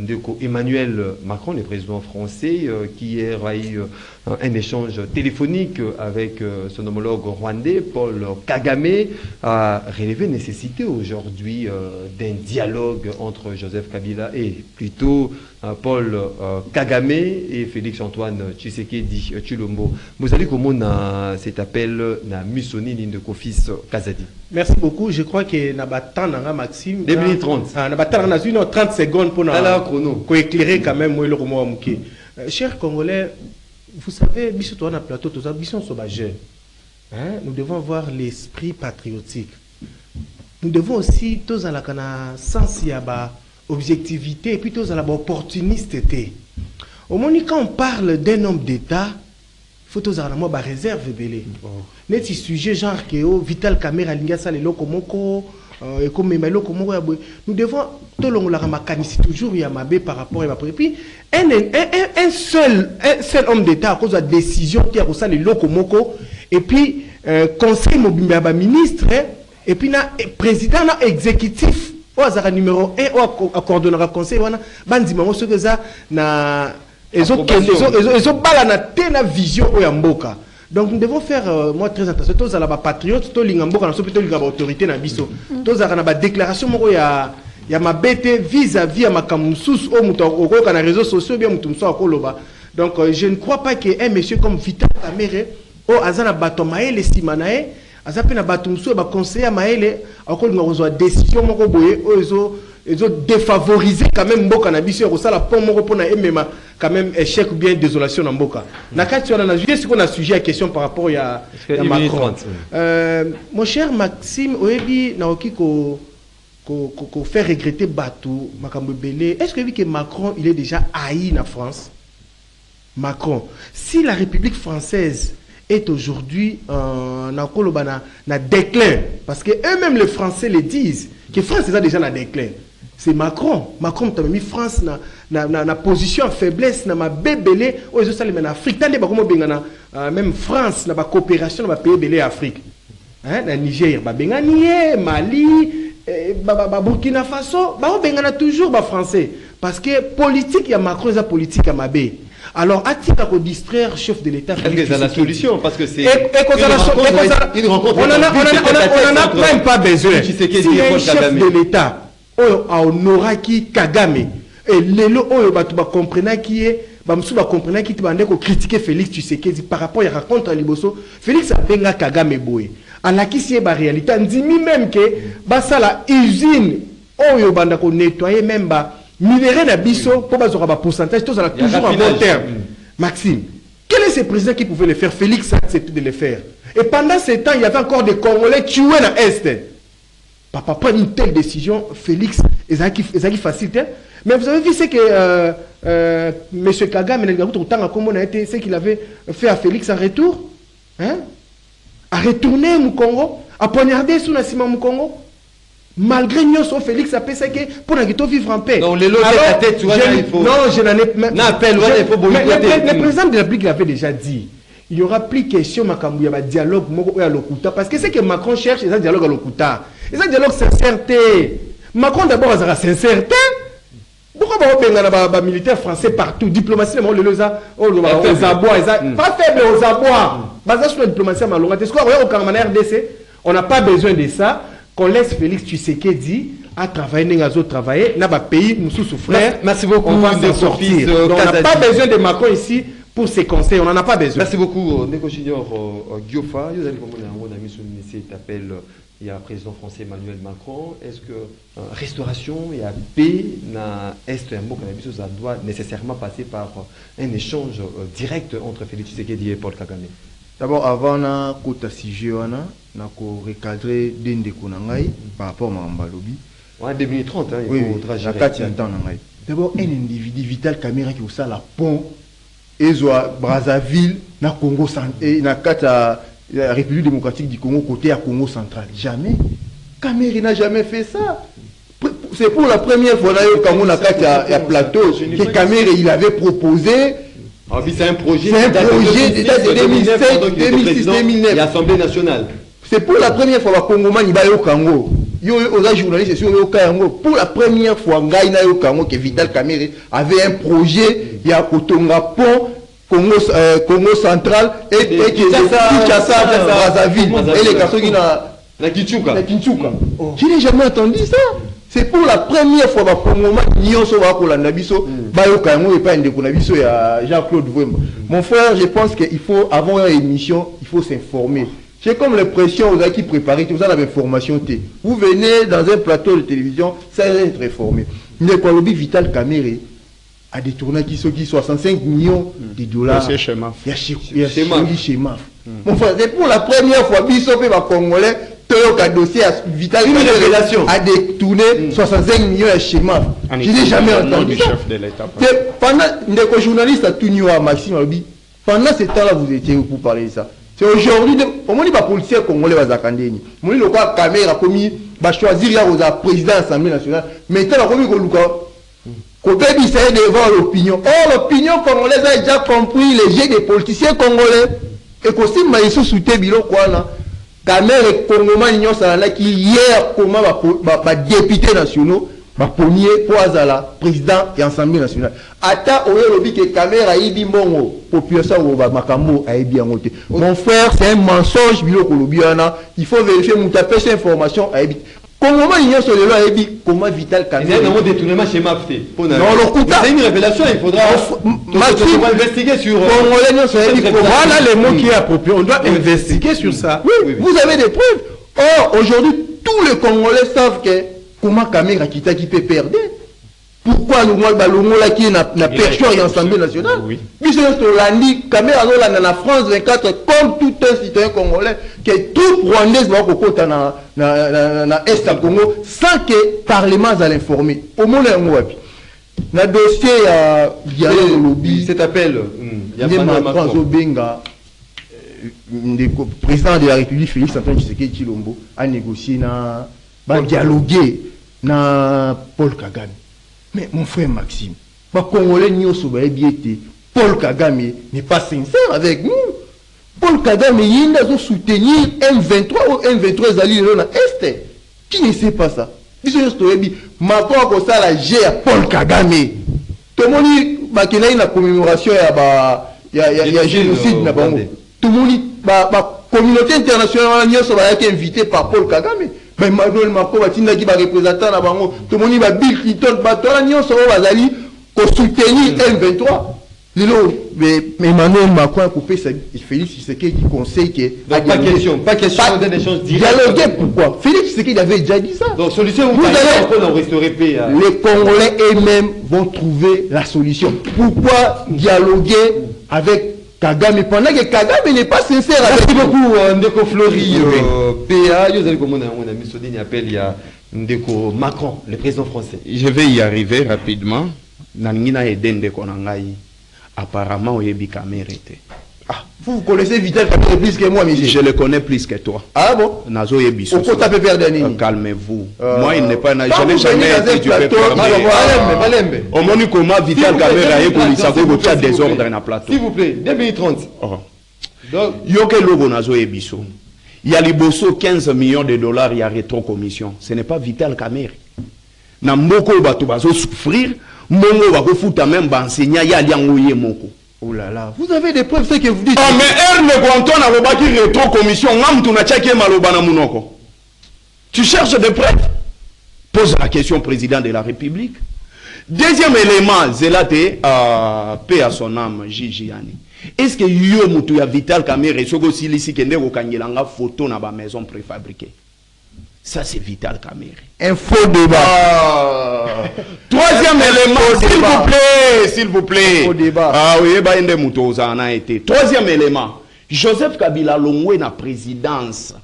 Emmanuel Macron, le président français, qui hier a eu un échange téléphonique avec son homologue rwandais, Paul Kagame, a relevé la nécessité aujourd'hui d'un dialogue entre Joseph Kabila et plutôt Paul Kagame et Félix-Antoine Tshisekedi Tshilombo. Vous allez comment cet appel na Musoni de Kofis Kazadi? Merci beaucoup. Je crois que Nabatana Maxime. 2030. Nabatana a 30 secondes pour éclairer quand même le roman. Chers Congolais, vous savez, Bissot on a plateau, tout ça, Bissot sauvageur. Nous devons avoir l'esprit patriotique. Nous devons aussi, tous à la sens, il y a objectivité et puis tous à la opportunisté. Au moment quand on parle d'un homme d'État, il faut tous avoir la réserve belé. Net sujet genre que Vital Kamera Lingasa les lokomoko et comme nous devons tout le monde toujours y a mabé par rapport à ma et puis un seul homme d'État à cause de la décision qui a pour ça les lokomoko et puis conseil mobimba ministre et puis na président na exécutif au hasard numéro 1 au coordonnateur conseil wana bandima mo ce que ça na ils ont balana tena vision au yamboka. Donc nous devons faire moi très attention tous à la patriote tous l'ingamboka na plutôt l'inga autorité na biso tous à la déclaration moko ya ma bête vis-à-vis à ma kamusus au muto au kana réseaux sociaux bien muto mso akoloba. Donc je ne crois pas que un monsieur comme Vital Kamerhe au azana bato maele simanae azape na bato mso ba conseiller maele akolinga kozwa décision moko boye ils ont défavorisé quand même Mboka na biso ko sala pont moko pona emema quand même échec ou bien désolation na Mboka. Na kati on a juste ce qu'on a sujet à question par rapport à Macron. Mon cher Maxime oyebi na oki ko faire regretter Batou makambo belé. Est-ce que Macron il est déjà haï na France? Macron, si la République française est aujourd'hui na déclin parce que eux-mêmes les Français le disent que France est déjà na déclin. C'est Macron. Macron t'a mis France na position en faiblesse na ma bébélé aux États-Unis en Afrique. Tant de même France na ba coopération na pays belé Afrique. Hein, na Niger ba bengani Mali Burkina Faso ba bengana toujours ba français parce que politique ya Macron est politique à Mabé. Alors, a-t-il qu'à distraire chef de l'État? C'est la solution parce que c'est une rencontre. On n'en a même pas besoin. Si un chef de l'État aura qui Kagame et lelo oyo batu ba comprendre qui est bamsu ba comprendre qui tibande ko critiquer Félix Tshisekedi par rapport à raconte à Liboso Félix abenga Kagame boy alaki si ba réalité ndimi même que basa la usine oyo banda ko nettoyer même ba minerai na biso pour bazoka ba pourcentage tous à toujours à bon terme. Maxime, quel est ce président qui pouvait le faire? Félix a accepté de le faire. Et pendant ce temps, il y avait encore des Congolais tués dans l'Est. Papa prend une telle décision, Félix, ils facilité. Mais vous avez vu ce que M. Kagame, ce qu'il avait fait à Félix en retour, hein? À retourner au Congo, à poignarder sous Nassima au Congo. Malgré nous, Félix a pensé que pour vivre en paix. Non, les lots de la tête, tu vois, il faut. Non, je n'en ai même. Le président de la République l'avait déjà dit. Il n'y aura plus question de dialogue à l'Okuta. Parce que c'est que Macron cherche, c'est un dialogue à l'Okuta. C'est un dialogue sincère. Macron d'abord sera sincère. Pourquoi les militaires français partout, diplomatie, les aux abois, pas faible aux abois. Basé sur la diplomatie à Malonga. Est-ce qu'on au Cameroun RDC? On n'a pas besoin de ça. Qu'on laisse Félix Tshisekedi à travailler, nous travailler, n'a pas pays, nous souffrons. Merci beaucoup. On va s'en sortir. Donc, on n'a pas besoin de Macron ici pour ses conseils. On n'en a pas besoin. Merci beaucoup, Neko Junior Giofa. Vous allez comprendre, mon ami Sounissé t'appelle. Il y a le président français Emmanuel Macron. Est-ce que restauration et paix na est un mot que ça doit nécessairement passer par un échange direct entre Félix Tshisekedi et Paul Kagame? D'abord, avant na kota sujet wana na ko recadrer dendeko na ngai par rapport à Mambalobi. En 2030 hein, il faudra gérer. D'abord, un individu Vital Kamera qui usa la pont ezwa Brazzaville na Congo et na kata la République démocratique du Congo côté à Congo central. Jamais. Kamera n'a jamais fait ça. C'est pour la première fois là quand on a kata plateau que Kamera il avait proposé. C'est un projet de 2007, 2006, 2009. L'Assemblée nationale. c'est pour la première fois que Congomani ba yo kango. Yo aux journalistes sur yo kango pour la première fois ngai na yo kango que Vital Kamerhe avait un projet il y a Kotonga pont Congo central et Kinshasa Brazzaville et les garçons qui la Kinchuka. Je n'ai jamais entendu ça. C'est pour la première fois que Congomani nyonso ba kolanda biso ba yo kango et pas ndeko na biso ya Jean-Claude Vwemba. Mon frère, je pense qu'il faut avant une émission, il faut s'informer. J'ai comme l'impression aux qui préparent tout ça dans l'information. Vous venez dans un plateau de télévision, ça va être informé. Nekolobi Vital Kamerhe a détourné qui 65 millions de dollars. C'est chez MAF. Il y a chez MAF. Mon frère, c'est pour la première fois que les Congolais un dossier à Vital Kamerhe a détourné 65 millions chez MAF. Je n'ai jamais entendu ça. Pendant les journalistes à Tunio à Maxime Alobi, pendant ce temps-là, vous étiez où pour parler de ça? C'est aujourd'hui, au moins les policiers congolais vont s'attendre. Moi, le cas Kamerhe a commis, va choisir le président de l'Assemblée nationale. Maintenant, il a commis côté devant l'opinion. Or, l'opinion congolaise a déjà compris les jeux des politiciens congolais. Et qu'aussi, il faut soutenir Bilo Kouana. Kamerhe Congomani Nyon Salana qui hier, comment va député nationaux, va pogner pour Azala, président et Assemblée nationale. Ata oye lobi que Kamerhe a ibi mongo, population ou makambo a ibi angote. Mon frère, c'est un mensonge Bilo Kolobiana. Il faut vérifier mon tapé cette information a ibi. Comment il y a sur le lot a ibi comment Vital Kamerhe. Il y a un détournement chez Mafté. Non, le c'est une révélation, il faudra investiguer sur. Voilà les mots qui est approprié. On doit investiguer sur ça. Oui, vous avez des preuves. Or, aujourd'hui, tous les Congolais savent que comment Kamerhe a quitté qui peut perdre. Pourquoi le Mois qui n'a perçu à l'Assemblée nationale? Puis c'est Kamerhe a la France 24 comme tout un citoyen congolais que tout Rwandais va au côté dans l'Est du Congo sans que le Parlement soit informé. Au moins, il y a un dossier dialogue lobby. Cet appel, il y a le président de la République, Félix Antoine Tshisekedi Tshilombo, a négocié, a dialogué avec Paul Kagame. Mais mon frère Maxime, les Congolais Paul Kagame n'est pas sincère avec nous. Paul Kagame, il a soutenir M23 ou M23 Zali dans l'Est. Qui ne sait pas ça? Macron a commencé à la G à Paul Kagame. Tout le monde dit qu'il y a une commémoration, il y a génocide. Tout le monde dit la communauté internationale est invitée par Paul Kagame. Mais Emmanuel Macron va représentant la bango. Tout le monde va Bill Clinton, va soutenir M23. Mais Emmanuel Macron a coupé Félix Tshisekedi conseille que. Pas question d'échange direct. Dialoguer pourquoi? Félix Tshisekedi avait déjà dit ça. Donc solution, vous allez restaurer paix. Les Congolais eux-mêmes vont trouver la solution. Pourquoi dialoguer avec Kagame pendant que Kagame n'est pas sincère avec. Merci beaucoup Ndeko Flori. PA, vous allez comment on a mis ce dernier appel, il y a Ndeko Macron, le président français. Je vais y arriver rapidement. Nangina Eden Ndeko Nangai. Apparemment, Oyebi Kamerhe. Ah, vous connaissez Vital Kamerhe plus que moi, Michel. Je le connais plus que toi. Ah bon? Nazo Yebi. Calmez-vous. Moi, il n'est pas. Je n'ai jamais été du peuple. Au moment comment Vital Kamerhe a école, ça vaut le désordre dans le plateau. S'il vous plaît, 2030. Donc, Yoke Logo Nazo Yebiso. Il y a les bosso 15 millions de dollars, il y a rétro-commission. Ce n'est pas Vital Kamerhe. Namboko Bato Bazo souffrir. Mongo va foutre même enseignant ya liangoye moko. Oh là là, vous avez des preuves ce que vous dites. Ah mais Erne Guanton a lobaki rétro commission ngam tuna tchake maloba na munoko. Tu cherches des preuves? Pose la question au président de la République. Deuxième élément, Zelate paix à son âme Gigiani. Est-ce que yo mutu ya Vital Kamerhe soko silisi kende ko kangelanga photo na ba maison préfabriquée? Ça, c'est Vital Kamerhe. Un faux débat. Troisième élément, s'il vous plaît. Faux débat. Ah oui, a été. Troisième élément, Joseph Kabila Longwe na présidence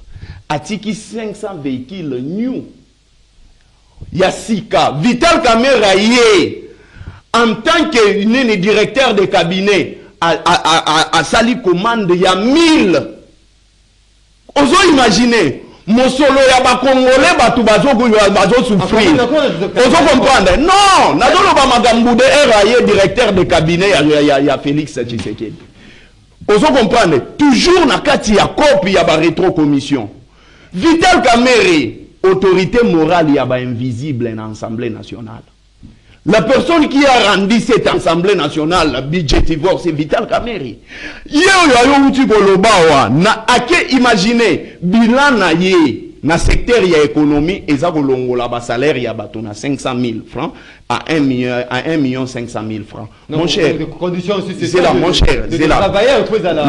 a tiki 500 véhicules new. Yassika, Vital Kamerhe en tant que directeur de cabinet a sali commande, il y a 1000. Osons imaginer. Mosolo ya ba Congolais batu bazo souffrir. Ozo comprendre? Non, nadolo ba magambude RAE directeur de cabinet ya Félix Tshisekedi. Ozo comprendre? Toujours na kati ya copie ya ba rétro commission. Vital Kamerhe, autorité morale, il y a invisible dans l'Assemblée nationale. La personne qui a rendu cette Assemblée nationale budgétivore, c'est Vital Kamerhe. Imaginez, bilan na ye, na secteur ya économie, et ça la salaire ya bato na 500 000 francs à 1 million 500 000 francs. Non, mon cher, c'est là, mon cher, c'est là.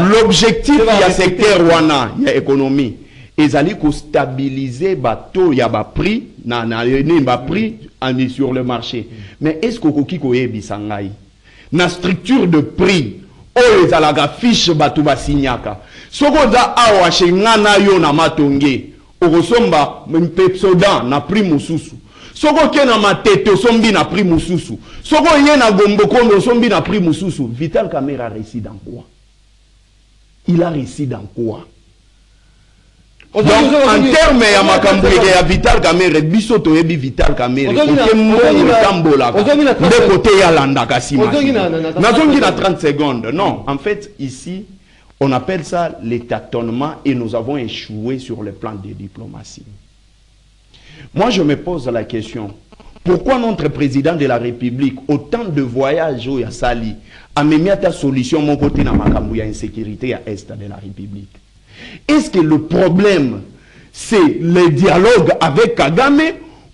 L'objectif ya secteur wana ya économie, ils allaient stabiliser bateau ya ba prix na ba prix sur le marché. Mais est-ce que koko yebisangai na structure de prix o ezalaga fiche bato basinyaka soko da awa shengana yo na matonge okosomba mpepsodan na prix mususu soko ke na matete sombi na prix mususu soko ye na gombokondo sombi na prix mususu. Vital Kamerhe a réussi dans quoi? Il a réussi dans quoi? Donc, en termes ya makambweke ya Vital Kamerhe, biso toyebi Vital Kamerhe, kote mbongo tambola, de côté ya landa kasima. Nazongi na 30 secondes. Non, en fait, ici, on appelle ça les tâtonnements et nous avons échoué sur le plan de diplomatie. Moi, je me pose la question, pourquoi notre président de la République, autant de voyages où il y a sali, a mis ta solution mon côté na makambu ya insécurité à est de la République? Est-ce que le problème, c'est le dialogue avec Kagame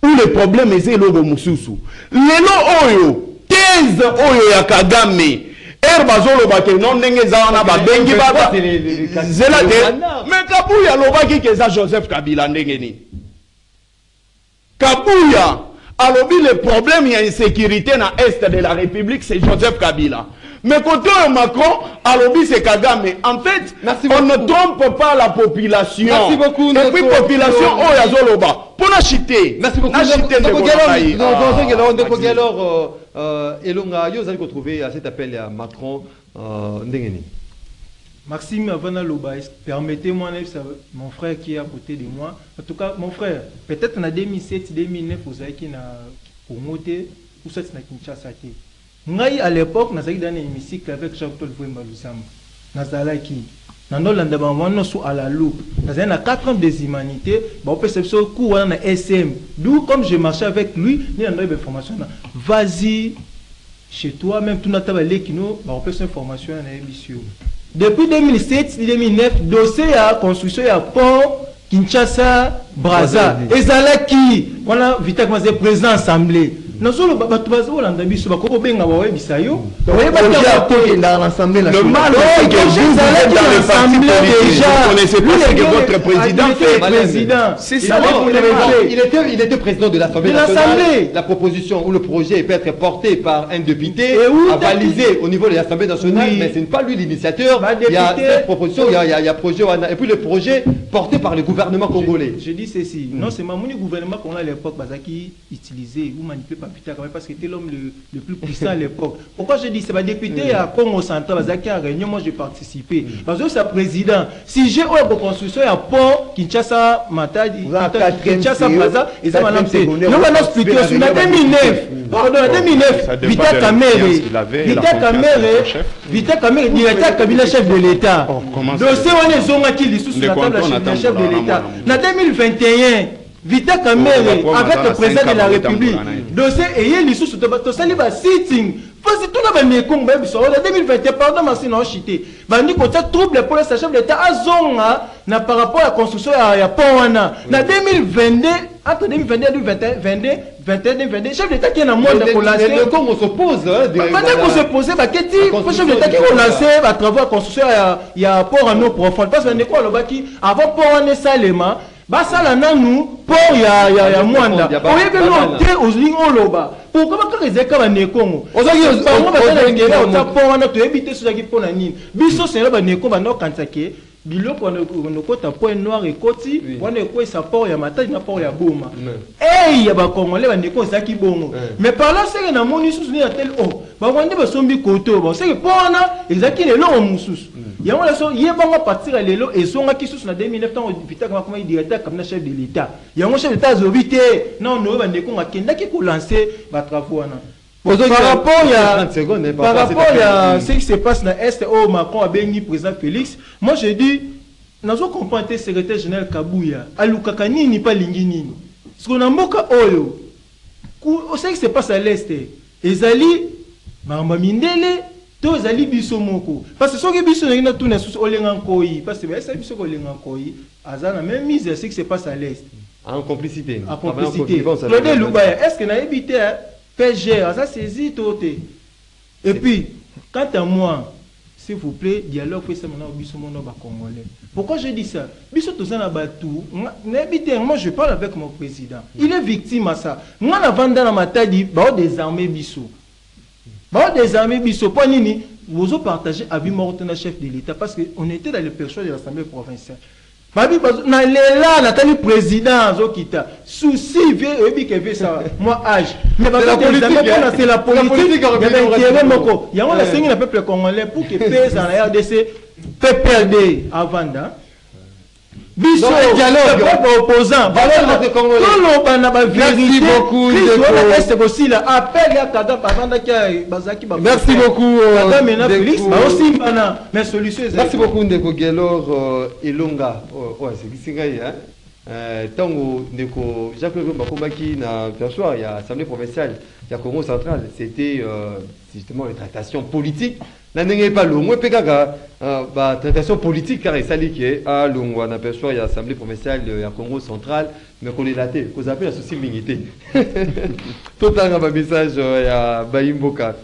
ou le problème est le logo Mususu? Lelo oyo, thèse oyo ya Kagame, Erbazolo bake non nenge zawana ba bengi baba. Zela de, mais Kabuya lobaki keza Joseph Kabila ndenge ni. Kabuya, alobi le problème ya insécurité na est de la République, c'est Joseph Kabila. Mais côté Macron, alobi c'est Kagame. En fait, on ne trompe pas la population. Merci beaucoup. Et puis population, oh yazoloba. Pour la chiter. Merci beaucoup. Alors, Elonga, vous allez retrouver à cet appel à Macron. Maxime Avana Loba, permettez-moi, mon frère qui est à côté de moi. En tout cas, mon frère, peut-être en 2007-2009, vous avez qui n'a promoté, ou ça, c'est Kinshasa. Ngai à l'époque, nous avons dans un hémicycle avec Jacques-Paul Vouemba-Lusamba. Nous avons sous à la loupe. Nous avons 4 ans des humanités. On peut se faire cours dans SM. D'où, comme je marchais avec lui, nous avons des informations. Vas-y chez toi, même tout notre travail qui nous, on peut se faire information dans l'émission. Depuis 2007-2009, dossier à construction à pont Kinshasa, Brazza. Et ça qui, on a vite commencé président assemblée. Nous avons le mal, c'est que vous êtes dans le parti politique. Vous connaissez pas ce que votre président fait. C'est ça. Il était président de l'Assemblée nationale. La proposition ou le projet peut être porté par un député, avalisé au niveau de l'Assemblée nationale, mais ce n'est pas lui l'initiateur. Il y a cette proposition, il y a projet, et puis le projet porté par le gouvernement congolais. Je dis ceci. Non, c'est le gouvernement qu'on a à l'époque qui utilisait ou manipulait parce que c'était l'homme le plus puissant à l'époque. Pourquoi je dis c'est ma député à Congo Central, qui a réunion, moi j'ai participé. Parce que c'est président. Si j'ai eu construction à pont, Kinshasa, Matadi, Kinshasa, Brazza, et ça m'a lancé. Nous allons expliquer en 2009. Pardon, en 2009, Vital Kamerhe, directeur cabinet chef de l'État. Dossier on est zonga qui est sous la table chef de l'État. En 2021, Vital Kamerhe avec le président de la République. Dossier et il sous le saliba sitting. Parce que tout le monde est comme en 2021, pardon, merci non chité. Bandi côté trouble pour le chef de l'État azonga na par rapport à la construction ya Powana. Na 2022 entre 2022 et 2022, chef d'État qui est dans le monde pour lancer. Comme on s'oppose, maintenant qu'on se pose, le chef d'État qui a lancé à travers la construction, il y a port en eau profonde. Parce que avant port en Salema, ça là nous port il y a Mwanda. On est venu aux lignes au loba. Pourquoi quand les écarts ne Congo? On a port en eau, tu évites ce qui pour la nine. Biso c'est là bas ne Congo no kansake. Biloko on kota point noir et koti wana ko sa port ya matadi na port ya boma ya ba congolais ba ndeko za ki bongo mais par là c'est na moni sous ni tel ba wande ba sombi koto ba c'est que pona ezaki lelo mususu yango la so yebanga partir lelo ezonga ki sous na 2009 tant vita kama comme directeur comme chef de l'état yango chef d'état zobité non no ba ndeko ngakenda ki ko lancer ba travaux wana. Par rapport à ce qui se passe dans l'Est, où Macron a béni le président Félix, moi je dis, nazo comprendre te secrétaire général Kabuya alukaka nini pa lingi nini parce que na mboka oyo au ce qui se passe à l'est ezali mamba mindele to ezali biso moko parce que soki biso na tuna susu olenga nkoi parce que ça biso olenga nkoi azana même mise à ce qui se passe à l'est en complicité en complicité Claude Lubaya est-ce que na évité PG ça saisi toté et puis quant à moi s'il vous plaît, dialogue fait ça maintenant biso mono ba congolais. Pourquoi je dis ça? Biso tozana batou, moi je parle avec mon président. Il est victime à ça. Moi na vanda na matadi ba désarmer biso. Ba désarmer biso pour nini? Vous avez partagé avis mort na chef de l'État parce que on était dans le perchoir de l'Assemblée provinciale. Babi na lela na tani président azokita. Souci veut ebi que veut ça. Moi âge. Mais c'est la politique. C'est la politique. Il y a un signe le peuple congolais pour que paix en RDC peut perdre avant da. Biso dialogue opposant. Merci beaucoup. Merci beaucoup. Merci beaucoup Ndeko Gelor Elonga. Ouais, c'est qui hein? Tango Ndeko Jacques-Claude Bakombaki na perchoir il y a assemblée provinciale, il y a Congo central, c'était justement les tractations politiques. Na n'engagez pas le moins pégaga tractation politique car il s'allie qui est à l'ongwa na perchoir il y a assemblée provinciale il y a Congo central mais qu'on est laté qu'on appelle la souci dignité. Tout un message il y a Baimboka.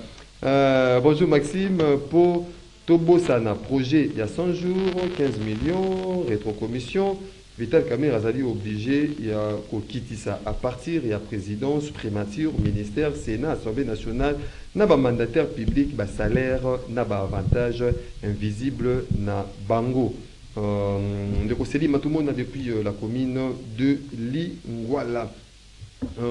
Bonjour Maxime pour Tobosana projet il y a 100 jours 15 millions rétrocommission. Vital Kamerhe Azali obligé, il y a Kokitisa à partir, il y a présidence, primature, ministère, Sénat, Assemblée nationale, n'a pas mandataire public, ba salaire, n'a pas avantage invisible, n'a bango. De Koseli Matoumo depuis la commune de Lingwala.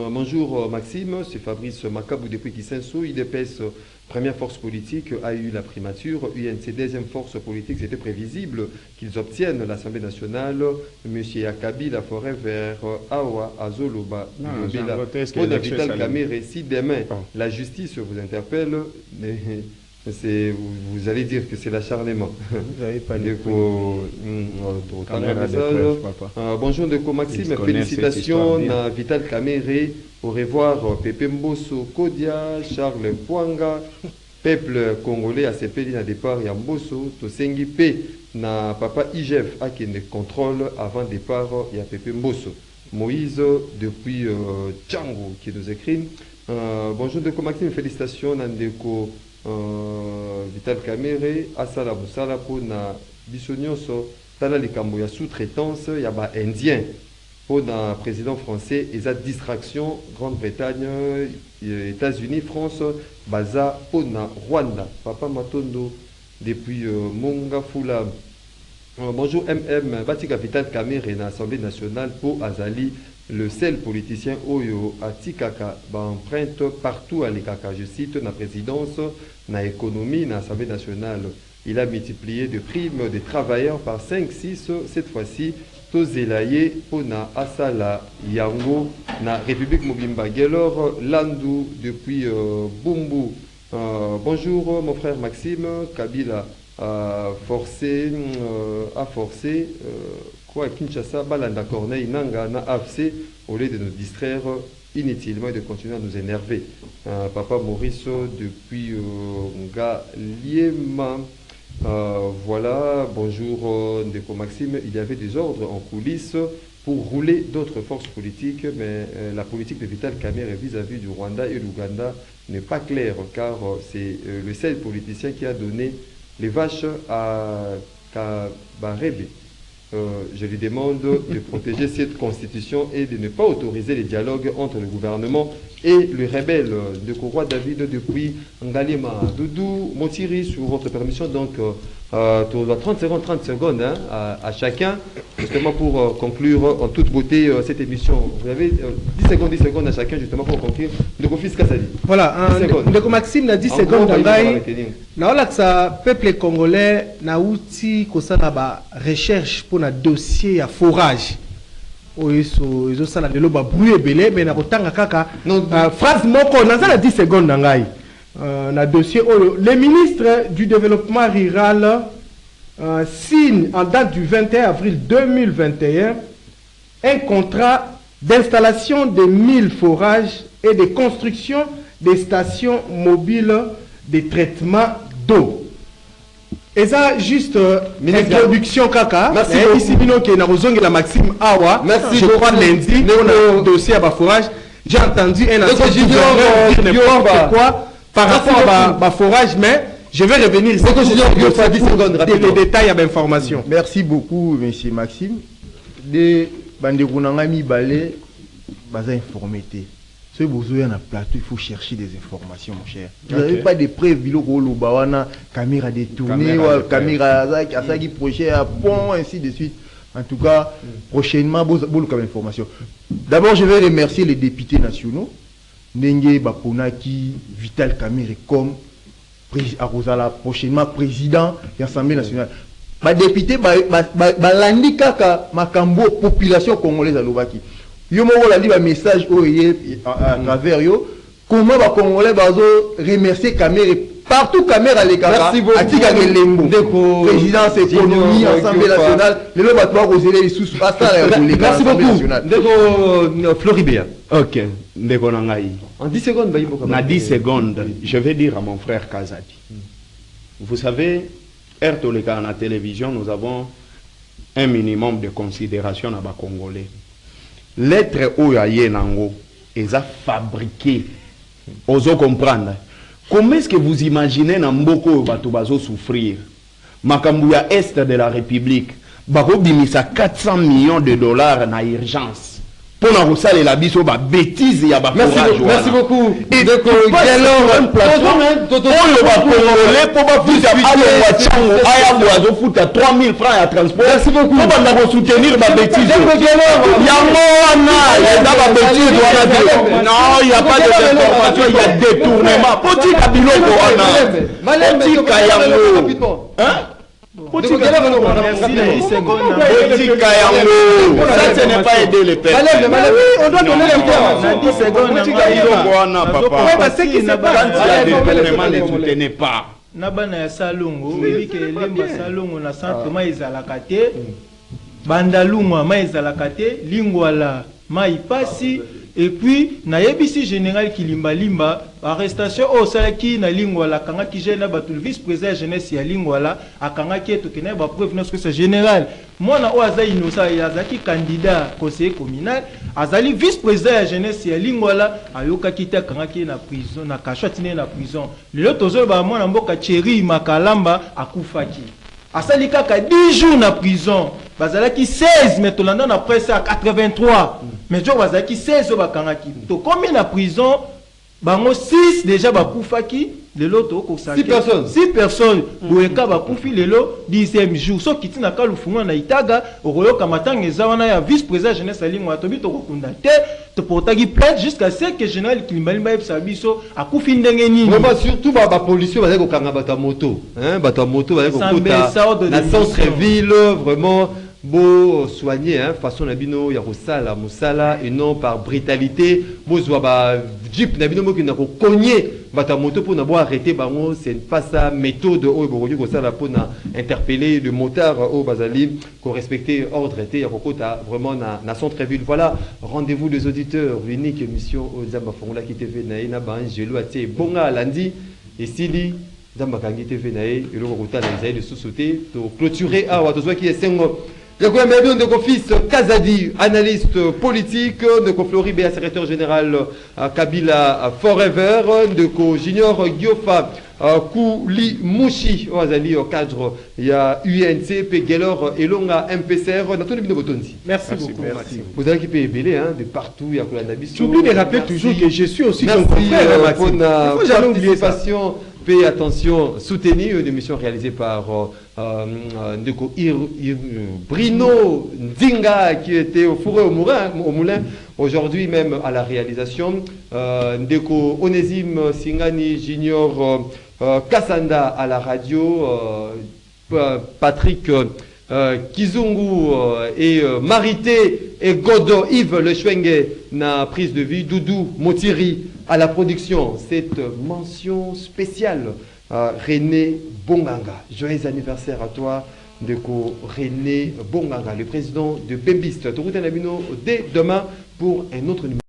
Bonjour Maxime, c'est Fabrice Makabou depuis Kisenso, IDPS première force politique a eu la primature, UNC deuxième force politique, c'était prévisible qu'ils obtiennent l'Assemblée nationale, Monsieur Akabi, la forêt vers Awa, Azoloba, Yobela, Vital Kamerhe, si demain la justice vous interpelle, vous allez dire que c'est l'acharnement. Vous n'avez pas de bonjour Ndeko Maxime, félicitations à Vital Kamerhe. Au revoir Pepe Mbosso Kodia, Charles Pwanga, peuple congolais à sepeli na départ ya Mbosso, Tosengi P na papa IGF à qui ne contrôle avant départ ya Pepe Mbosso. Moïse depuis Tchango qui nous écrit. Bonjour Ndeko Maxime, félicitations Ndeko Vital Kamerhe, Asala Moussala pour na Bissonyoso, Tala likambo ya sous-traitance ya ba indien. Pour le président français, et sa distraction, Grande-Bretagne, États-Unis, France, Baza, Pona, Rwanda, Papa Matondo, depuis Monga Fula. Bonjour MM, Batika Vital Kamerhe, l'Assemblée nationale pour Azali, le seul politicien Oyo, Atikaka, empreinte partout à l'Ekaka. Je cite, la présidence, la économie, l'Assemblée nationale. Il a multiplié de primes des travailleurs par 5-6, cette fois-ci. Tozelaye Pona Asala Yango na République Mobimba Gelor Landou depuis Bumbu. Bonjour mon frère Maxime, Kabila a forcé quoi Kinshasa Balanda Corneille Nanga na AFC au lieu de nous distraire inutilement et de continuer à nous énerver. Papa Maurice depuis Ngaliema. Voilà, bonjour Ndeko Maxime, il y avait des ordres en coulisses pour rouler d'autres forces politiques, mais la politique de Vital Kamerhe vis-à-vis du Rwanda et l'Ouganda n'est pas claire, car c'est le seul politicien qui a donné les vaches à Kabarebe. Je lui demande de protéger cette constitution et de ne pas autoriser les dialogues entre le gouvernement et le rebelle de Roi David depuis Ngalema. Doudou Motiri, sur votre permission, donc 30 secondes hein, à chacun, justement pour conclure en toute beauté cette émission. Vous avez 10 secondes à chacun, justement pour conclure. Ndeko Fils Kasadi. Voilà, Ndeko Maxime a 10 secondes. Là, ça peuple congolais na outil kosala ba recherche pour un dossier à forage. Ils ont ça de l'eau brûlé belé mais na kotanga kaka phrase moko na ça 10 secondes ngai na dossier le ministre du développement rural signe en date du 21 avril 2021 un contrat d'installation de 1000 forages et de construction des stations mobiles de traitement d'eau. Et ça, juste introduction, Kaka. Merci ici, la Maxime Awa. Merci je crois lundi, on a un dossier à forage. J'ai entendu un ancien gouverneur dire n'importe quoi par rapport à forage, mais je vais revenir ici pour les détails à l'information. Merci beaucoup, monsieur Maxime. De Bandekounangami Balé, baza informé. Si vous avez un plateau, il faut chercher des informations, mon cher. Vous n'avez pas de preuves, caméra détournée, caméra qui projet à pont, ainsi de suite. En tout cas, prochainement, vous avez information. D'abord, je vais remercier les députés nationaux, Nenge Baponaki, Vital Kamere, comme prochainement président de l'Assemblée nationale. Les députés, balandi kaka makambo population congolaise à l'Ovaki. Yo mo la dit un message à travers yo comment les Congolais remercier Kamere partout Kamere les gars. Merci beaucoup. Atika Lembo. Présidence économie Assemblée nationale. Les lois doivent poser les sous à ça les gars. Merci beaucoup. Ndeko Floribert. Ok. Ndeko Nangai. En 10 secondes, en 10 secondes, je vais dire à mon frère Kazadi. Vous savez, Ertoleka à la télévision, nous avons un minimum de considération à bas Congolais. L'être Oyaye Nango est fabriqué. Oso comprendre. Comment est-ce que vous imaginez Namboko Batubazo souffrir? Makambuya Est de la République, Bako bimisa 400 millions de dollars na urgence. Pour nous saler la biso ba bêtise ya ba courage. Merci beaucoup. Et de quel pour 3000 francs à transport. Merci beaucoup. Pour soutenir ma bêtise. Non, il n'y a pas de déformation, il y a détournement. Petit kabiloko wana. Petit kayango. Hein? Ça, ce n'est pas aider les personnes. On doit donner les termes. 10 secondes. Ne soutenez pas. Nabana ya salongo, oui que lemba salongo na centre ma ezalaka te. Bandalungwa ma ezalaka te, lingwala ma ipasi. Et puis, na yebisi général Kilimba Limba, arrestation au salaki na lingwala kanga ki gêne batul vice-président jeunesse ya lingwala akanga ki to kena ba preuve que c'est général. Moi na o aza innocent ya zaki candidat conseiller communal, azali vice-président jeunesse ya lingwala ayoka kita kanga ki na prison na kachotine na prison. Lelo tozo ba mwana mboka Chéri Makalamba akufaki. Asali kaka 10 jours na prison. Bazalaki 16 mais tolanda na presse à 83. Mais jo bazalaki 16 bakangaki. To combien na prison? Bango 6 déjà bakufaki. Lelo to ko 6 personnes. 6 personnes. Boyeka bakufi lelo 10e jour. So kitina kalufunga na Itaga, oroyoka matanga ezawana ya vice-président jeunesse alingwa tobi to kokunda te. To portagi plainte jusqu'à ce que général Kilimbalimba Sabiso akufi ndenge nini. Vraiment surtout ba policiers bazali ko kanga bata moto, hein, bata moto bazali ko kota na centre-ville vraiment beau soigner hein façon nabino ya kosala musala et non par brutalité bozwa ba jeep nabino mo kina ko cogner bata moto pour na bo arrêter bango c'est pas ça méthode o bokoki ko sala pour na interpeller le motard au bazali ko respecter ordre été ya kokota vraiment na centre-ville. Voilà, rendez-vous des auditeurs, l'unique émission au Zamba Fongola qui TV na ina ba Angelo atie bonga lundi et sili Zamba Kangi TV na e le kokota na Isaïe de sous-sauter to clôturer à watozwa qui est sengo. Je connais de fils Kazadi, analyste politique, de Floribert, secrétaire général Kabila Forever, de Junior Giofa Kouli Mouchi, au cadre, il y a UNC, Pegelor, Elonga, MPCR, merci beaucoup. Merci. Vous avez qui peut belé de partout, il y a Kolanabis. J'oublie de rappeler toujours que je suis aussi ton confrère. Pour la participation. Faites attention, soutenir une émission réalisée par Brino Nzinga qui était au fourré au moulin, aujourd'hui même à la réalisation. Ndeko Onésime Singani Junior Kassanda à la radio, Patrick Kizungu et Marité et Godo Yves Le Chwenge na prise de vie, Doudou Motiri à la production. Cette mention spéciale René Bonganga. Joyeux anniversaire à toi. Ndeko René Bonganga, le président de Bembist. Dès demain pour un autre numéro.